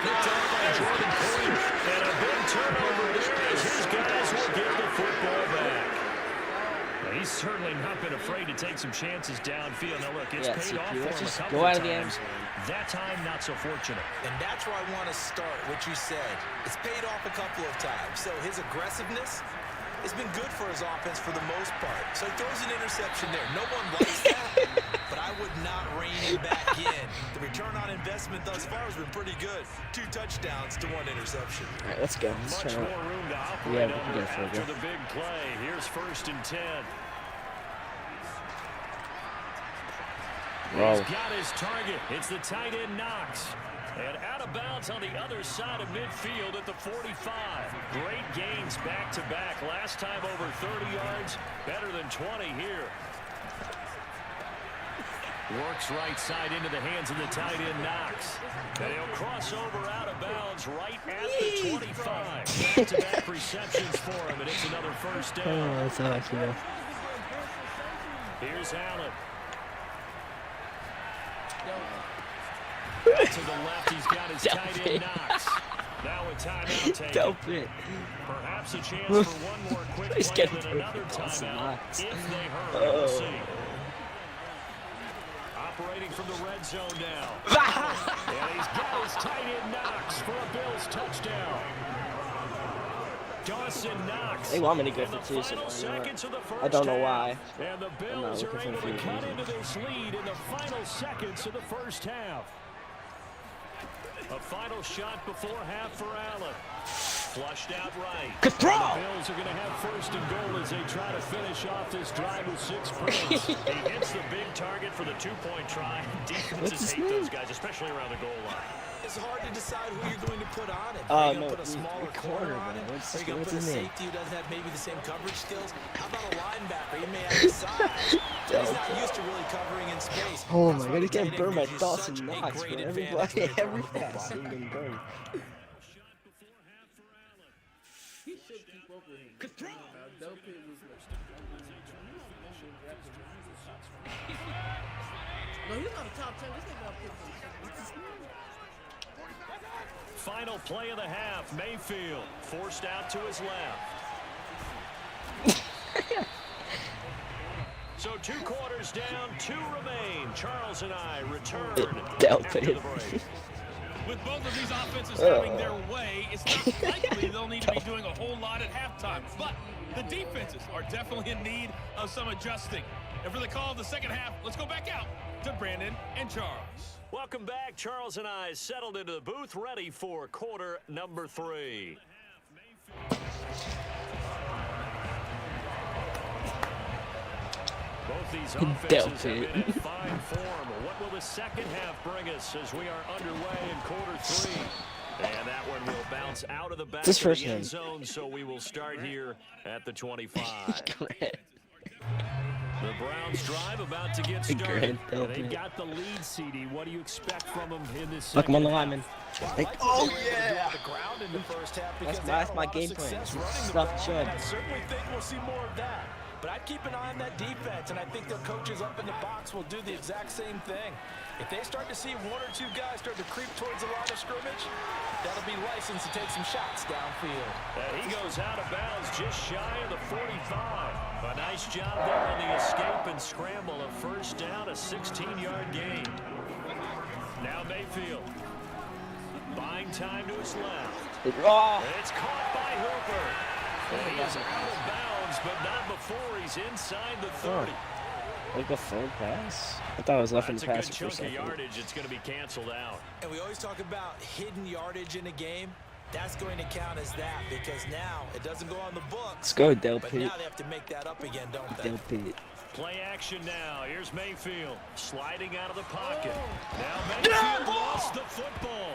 Picked up by Jordan Quinn. And a big turnover there as his guys will get the football back. He's certainly not been afraid to take some chances downfield. Now look, it's paid off for him a couple of times. That time, not so fortunate. And that's where I want to start, what you said. It's paid off a couple of times. So his aggressiveness has been good for his offense for the most part. So he throws an interception there. No one likes that, but I would not rein him back in. The return on investment thus far has been pretty good. 2 touchdowns to 1 interception. All right, let's go. Much more room to operate we can after the big play. Here's 1st and 10. Roll. He's got his target. It's the tight end Knox. And out of bounds on the other side of midfield at the 45. Great gains back-to-back. Last time over 30 yards. Better than 20 here. Works right side into the hands of the tight end Knox. And he'll cross over out of bounds right at the 25. Back-to-back receptions for him, and it's another 1st down. Oh, that's how I feel. Here's Allen. Out to the left, he's got his tight end Knox. Now a timeout taken. Dope it. Perhaps a chance for one more quick play than another timeout if they hurry. We'll see. Operating from the red zone now. And he's got his tight end Knox for a Bills touchdown. Dawson Knox. They want me to go for 2, so I don't know why. And the Bills are able to cut into this lead in the final seconds of the first half. A final shot before half for Allen. Flushed out right. Control! The Bills are going to have 1st and goal as they try to finish off this drive with 6 points. He hits the big target for the 2-point try. Defenses hate those guys, especially around the goal line. It's hard to decide who you're going to put on it. Oh, are you going no, to put a smaller corner on it? Are you going to put a safety who doesn't have maybe the same coverage skills? How about a linebacker? He may have the size. He's not used to really covering in space. Oh my god, he's getting burned by Dawson Knox, bro. Every pass he's getting burned. He should keep up with him. Delpit was no, he's not a top 10. This nigga got picked. Final play of the half. Mayfield forced out to his left. So 2 quarters down, 2 remain. Charles and I return after the break. With both of these offenses having their way, it's not likely they'll need to be doing a whole lot at halftime. But the defenses are definitely in need of some adjusting. And for the call of the second half, let's go back out to Brandon and Charles. Welcome back. Charles and I settled into the booth, ready for quarter number 3. Both these offenses have been in fine form. What will the second half bring us as we are underway in quarter 3? And that one will bounce out of the back of the end zone, so we will start here at the 25. The Browns drive about to get started. They've got the lead, CD. What do you expect from them in this second half? Look, I'm on the lineman. Oh, yeah. The ground in the first half because That's my game plan. Stuff should. I certainly think we'll see more of that. But I'd keep an eye on that defense, and I think their coaches up in the box will do the exact same thing. If they start to see 1 or 2 guys start to creep towards the line of scrimmage, that'll be licensed to take some shots downfield. And he goes out of bounds just shy of the 45. A nice job there on the escape and scramble. A first down, a 16-yard gain. Now Mayfield. Buying time to his left. It's caught by Hooper. And he is out of bounds, but not before he's inside the 30. Like a full pass? I thought I was left in the pass That's for a a good chunk of second. yardage. It's going to be canceled out. And we always talk about hidden yardage in a game. That's going to count as that because now it doesn't go on the books. Let's go, Del But Pitt. now they have to make that up again, don't they? Del Pitt. Play action now. Here's Mayfield sliding out of the pocket. Now Mayfield lost the football.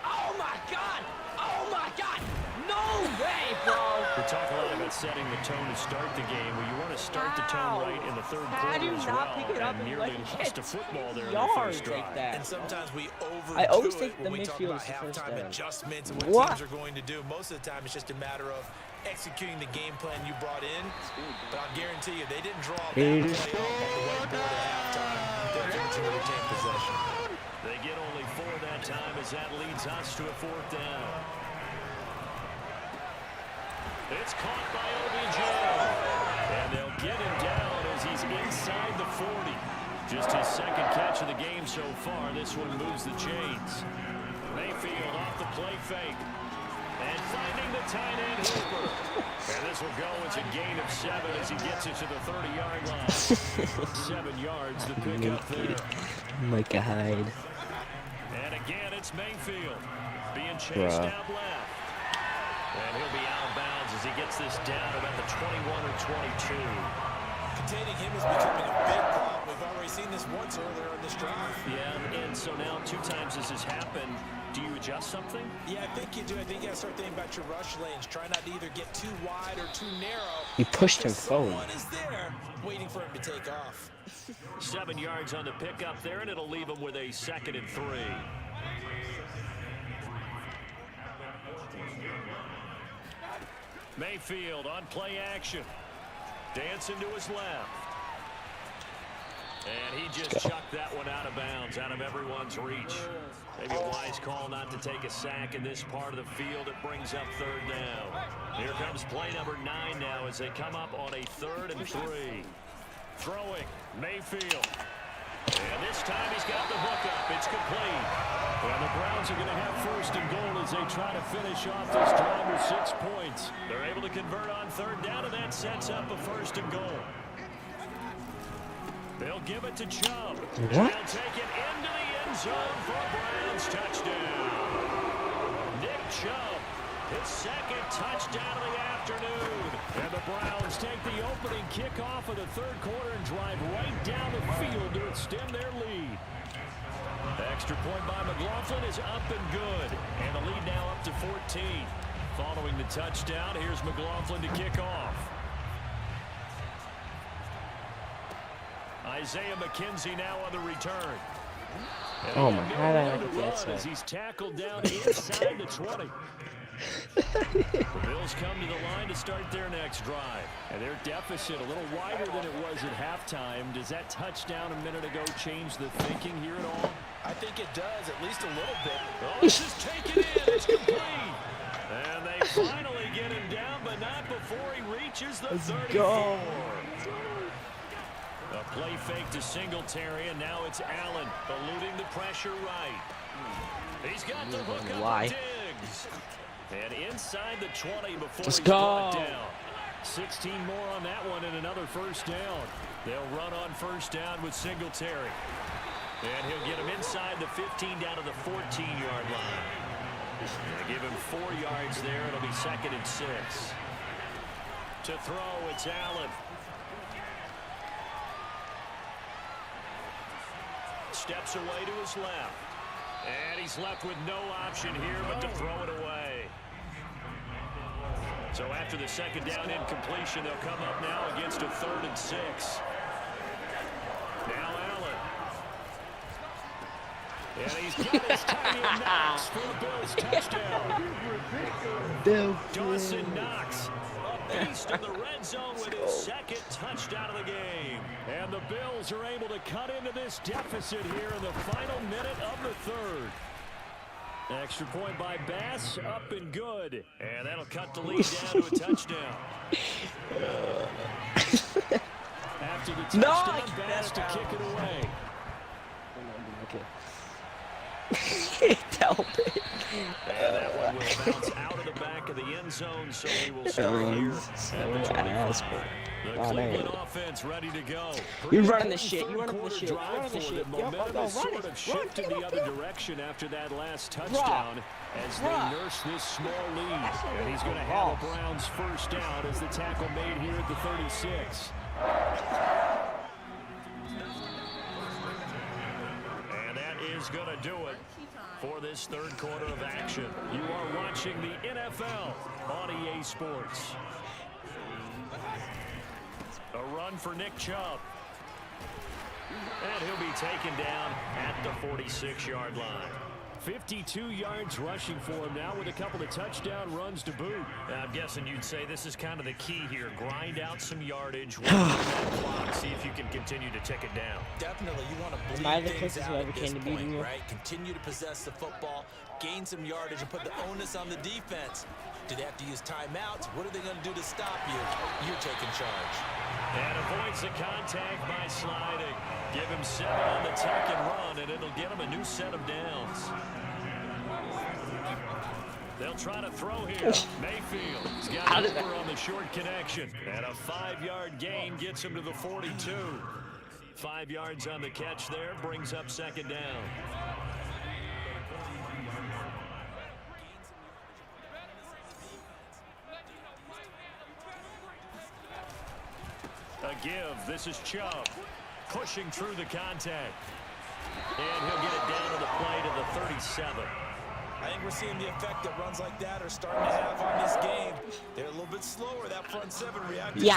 Oh my God! Oh my God! No way, bro! talk a lot about setting the tone to start the game. Well, you want to start the tone right in the third quarter as well. Pick it up and nearly lost a football there in the yards first drive. like that. And sometimes we overdo I always it think the when we talk midfield about is the first halftime down. adjustments and What? teams are going to do. Most of the time, it's just a matter of executing the game plan you brought in. But I'll guarantee you, they didn't draw that play up on the whiteboard at halftime. They're going to retain possession. They get only 4 that time as that leads us to a 4th down. It's caught by OBJ. And they'll get him down as he's inside the 40. Just his second catch of the game so far. This one moves the chains. Mayfield off the play fake. And finding the tight end Hooper. And this will go as a gain of 7 as he gets it to the 30-yard line. 7 yards, the pickup there. Micah Hyde. And again, it's Mayfield being chased out left. And he'll be out of bounds as he gets this down about the 21 or 22. Containing him is becoming a big problem. We've already seen this once earlier in this drive. Yeah, and so now 2 times this has happened. Do you adjust something? Yeah, I think you do. I think you got to start thinking about your rush lanes. Try not to either get too wide or too narrow. You pushed him forward. Someone is there waiting for him to take off. 7 yards on the pickup there, and it'll leave him with a 2nd and 3. Mayfield on play action. Dancing to his left. And he just chucked that one out of bounds, out of everyone's reach. Maybe a wise call not to take a sack in this part of the field. It brings up 3rd down. Here comes play number 9 now as they come up on a 3rd and 3. Throwing, Mayfield. And this time he's got the hook up. It's complete. And the Browns are going to have 1st and goal as they try to finish off this drive with 6 points. They're able to convert on 3rd down, and that sets up a 1st and goal. They'll give it to Chubb. They'll take it into the end zone for a Browns touchdown. Nick Chubb, his 2nd touchdown of the afternoon. And the Browns take the opening kickoff of the 3rd quarter and drive right down the field to extend their lead. Extra point by McLaughlin is up and good. And the lead now up to 14. Following the touchdown, here's McLaughlin to kick off. Isaiah McKenzie now on the return. Oh my God, as he's tackled down inside the 20. The Bills come to the line to start their next drive. And their deficit a little wider than it was at halftime. Does that touchdown a minute ago change the thinking here at all? I think it does, at least a little bit. Oh, let's just take it in. It's complete. And they finally get him down, but not before he reaches the 34. A play fake to Singletary, and now it's Allen eluding the pressure right. He's got the hook up for Diggs. And inside the 20 before he's brought down. 16 more on that one and another 1st down. They'll run on 1st down with Singletary. And he'll get him inside the 15 down to the 14-yard line. They give him 4 yards there. It'll be 2nd and 6. To throw, it's Allen. Steps away to his left. And he's left with no option here but to throw it away. So after the 2nd down incompletion, they'll come up now against a 3rd and 6. Now Allen. And he's got his tiny Knox for the Bills touchdown. Dawson Knox, a beast in the red zone with his 2nd touchdown of the game. And the Bills are able to cut into this deficit here in the final minute of the 3rd. Extra point by Bass, up and good. And that'll cut the lead down to a touchdown. After the touchdown, Bass to kick it away. Help it. And that one will bounce out of the back of the end zone, so we will start here at the 25. The Cleveland offense ready to go. You're running the shit. You're running the Quarter shit. You're drive running the for shit. them. Momentum has sort of shifted the other direction after that last touchdown as they nurse this small lead. And he's going to have a Browns 1st down as the tackle made here at the 36. And that is is going to do it for this third quarter of action. You are watching the NFL on EA Sports. A run for Nick Chubb. And he'll be taken down at the 46-yard line. 52 yards rushing for him now with a couple of touchdown runs to boot. I'm guessing you'd say this is kind of the key here. Grind out some yardage, run that clock, see if you can continue to tick it down. Definitely, you want to bleed things out at this point, right? Continue to possess the football, gain some yardage, and put the onus on the defense. Do they have to use timeouts? What are they going to do to stop you? You're taking charge. And avoids the contact by sliding. Give him 7 on the tuck and run, and it'll get him a new set of downs. They'll try to throw here. Mayfield's got over on the short connection. And a 5-yard gain gets him to the 42. 5 yards on the catch there, brings up second down. A give. This is Chubb pushing through the contact. And he'll get it down to the play to the 37. I think we're seeing the effect that runs like that are starting to have on this game. They're a little bit slower. That front seven reacting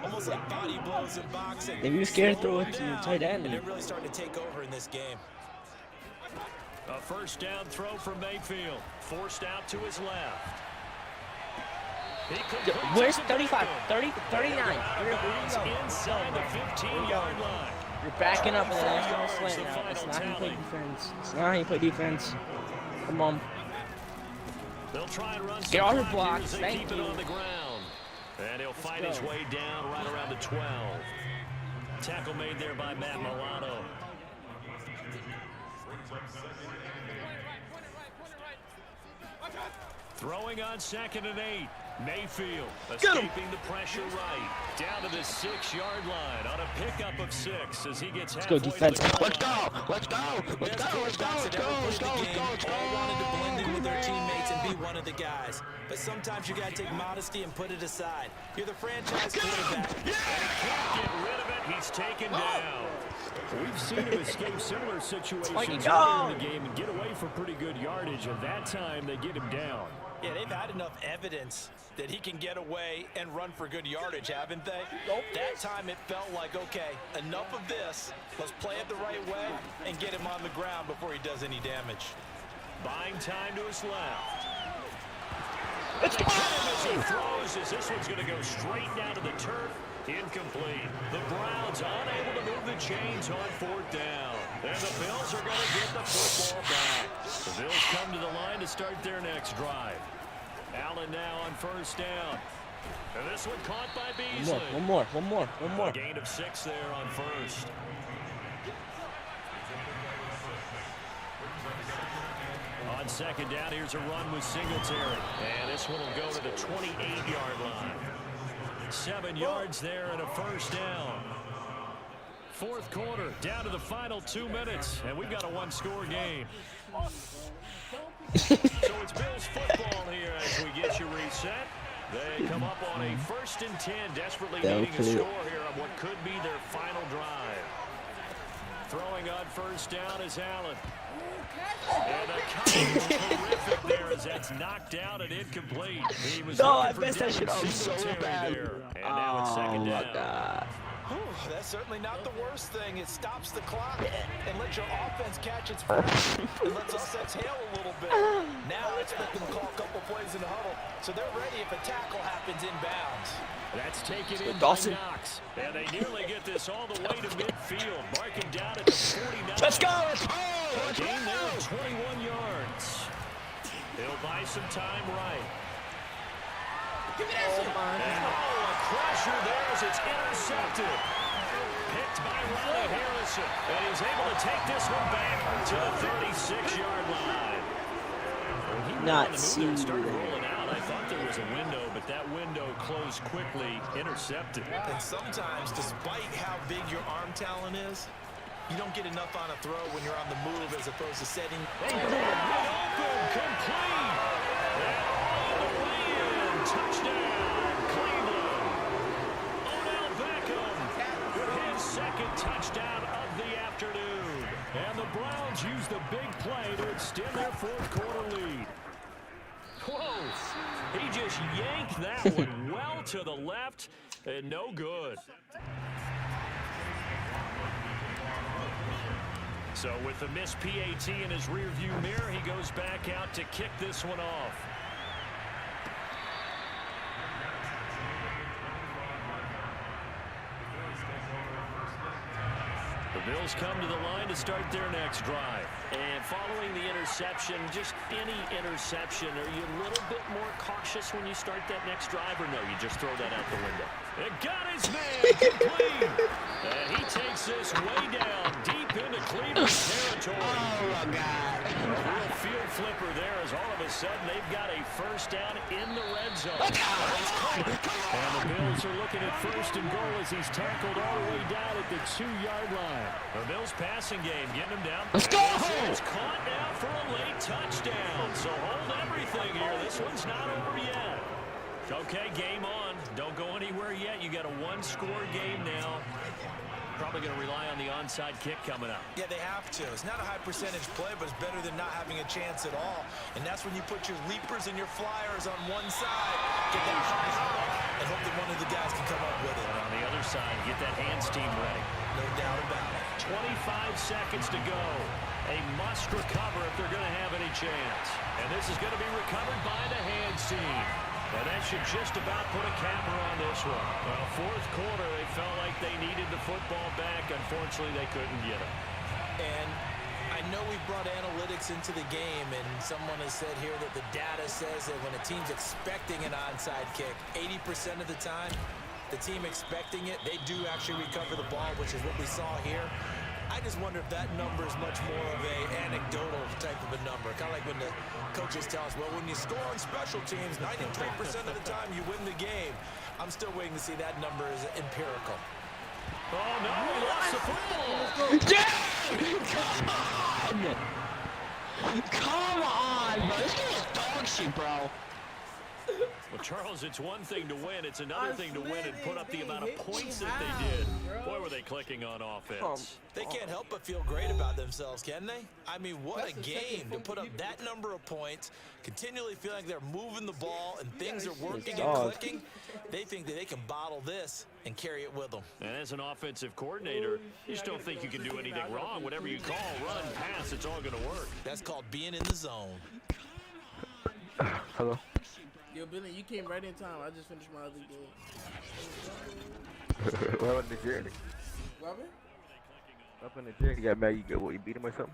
almost like body blows in boxing. Maybe you're scared to throw it to your tight end. And they're really starting to take over in this game. A first down throw from Mayfield. Forced out to his left. Where's 35? 30, 39. Inside the 15-yard line. You're backing up and then that's going to slant now. It's not how you play defense. It's not how you play defense. Come on. They'll try and run get all your blocks. Thank you. On the ground. And he'll fight his way down right around the 12. Tackle made there by Matt Milano. Throwing on 2nd and 8. Mayfield escaping the pressure right. Down to the 6-yard line on a pickup of 6 as he gets halfway. Let's go, defense. Let's go. Let's go. Let's go. Let's go. Let's go. Let's go. Let's go. All wanted to blend in with their teammates and be one of the guys. But sometimes you got to take modesty and put it aside. You're the franchise quarterback. And he can't get rid of it. He's taken down. We've seen him escape similar situations earlier in the game and get away for pretty good yardage, and that time they get him down. Yeah, they've had enough evidence that he can get away and run for good yardage, haven't they? That time it felt like, okay, enough of this. Let's play it the right way and get him on the ground before he does any damage. Buying time to his left. Let's go! As he throws, as this one's going to go straight down to the turf. Incomplete. The Browns unable to move the chains on 4th down. And the Bills are going to get the football back. The Bills come to the line to start their next drive. Allen now on 1st down. And this one caught by Beasley. One more. A gain of 6 there on 1st. On 2nd down, here's a run with Singletary. And this one will go to the 28-yard line. 7 yards there and a 1st down. 4th quarter, down to the final 2 minutes, and we've got a 1-score game. So it's Bills football here as we get you reset. They come up on a 1st and 10, desperately needing a score here on what could be their final drive. Throwing on 1st down is Allen. And a cut is terrific there as that's knocked out and incomplete. He was I missed that shit. I'm so bad. There. And now it's 2nd down. God. That's certainly not the worst thing. It stops the clock and lets your offense catch its breath and lets us exhale a little bit. Now I expect them to call a couple plays in the huddle so they're ready if a tackle happens inbounds. That's taken in by Knox. And they nearly get this all the way to midfield. Marking down at the 49. Let's go! A gain there of 21 yards. He'll buy some time right. Give me that shit. A crusher there as it's intercepted. Picked by Ronnie Harrison. And he's able to take this one back to the 36-yard line. Not seen. Started rolling out. I thought there was a window, but that window closed quickly. Intercepted. And sometimes, despite how big your arm talent is, you don't get enough on a throw when you're on the move as opposed to setting. Open, complete. Touchdown, Cleveland. Odell Beckham with his 2nd touchdown of the afternoon. And the Browns use a big play to extend their fourth quarter lead. Whoa! He just yanked that one well to the left, and no good. So with the missed PAT in his rearview mirror, he goes back out to kick this one off. The Bills come to the line to start their next drive. And following the interception, just any interception, are you a little bit more cautious when you start that next drive, or no, you just throw that out the window? It got his man complete. And he takes this way down, deep into Cleveland territory. Oh, my God. A real field flipper there as all of a sudden they've got a first down in the red zone. And the Bills are looking at first and goal as he's tackled all the way down at the 2-yard line. The Bills passing game, getting him down. Let's go! It's caught now for a late touchdown. So hold everything here. This one's not over yet. Okay, game on. Don't go anywhere yet. You got a one-score game now. Probably going to rely on the onside kick coming up. Yeah, they have to. It's not a high percentage play, but it's better than not having a chance at all. And that's when you put your leapers and your flyers on one side, get that high, and hope that one of the guys can come up with it. And on the other side, get that hands team ready. No doubt about it. 25 seconds to go. A must recover if they're going to have any chance. And this is going to be recovered by the hands team. And that should just about put a capper on this one. Well, fourth quarter, they felt like they needed the football back. Unfortunately, they couldn't get it. And I know we brought analytics into the game, and someone has said here that the data says that when a team's expecting an onside kick, 80% of the time, the team expecting it, they do actually recover the ball, which is what we saw here. I just wonder if that number is much more of a anecdotal type of a number. Kind of like when the coaches tell us, well, when you score on special teams, 93% of the time you win the game. I'm still waiting to see that number is empirical. Oh, no, he lost the football. Come on, bro. This game is dog shit, bro. Well, Charles, it's one thing to win. It's another thing to win and put up the amount of points that they did. Boy, were they clicking on offense. They can't help but feel great about themselves, can they? I mean, what a game to put up that number of points, continually feel like they're moving the ball and things are working and clicking. They think that they can bottle this and carry it with them. And as an offensive coordinator, you just don't think you can do anything wrong. Whatever you call, run, pass, it's all going to work. That's called being in the zone. Hello? Yo, Billy, you came right in time. I just finished my other game. What happened to Jared? Robin? Up in the Jared, you got mad, you beat him or something?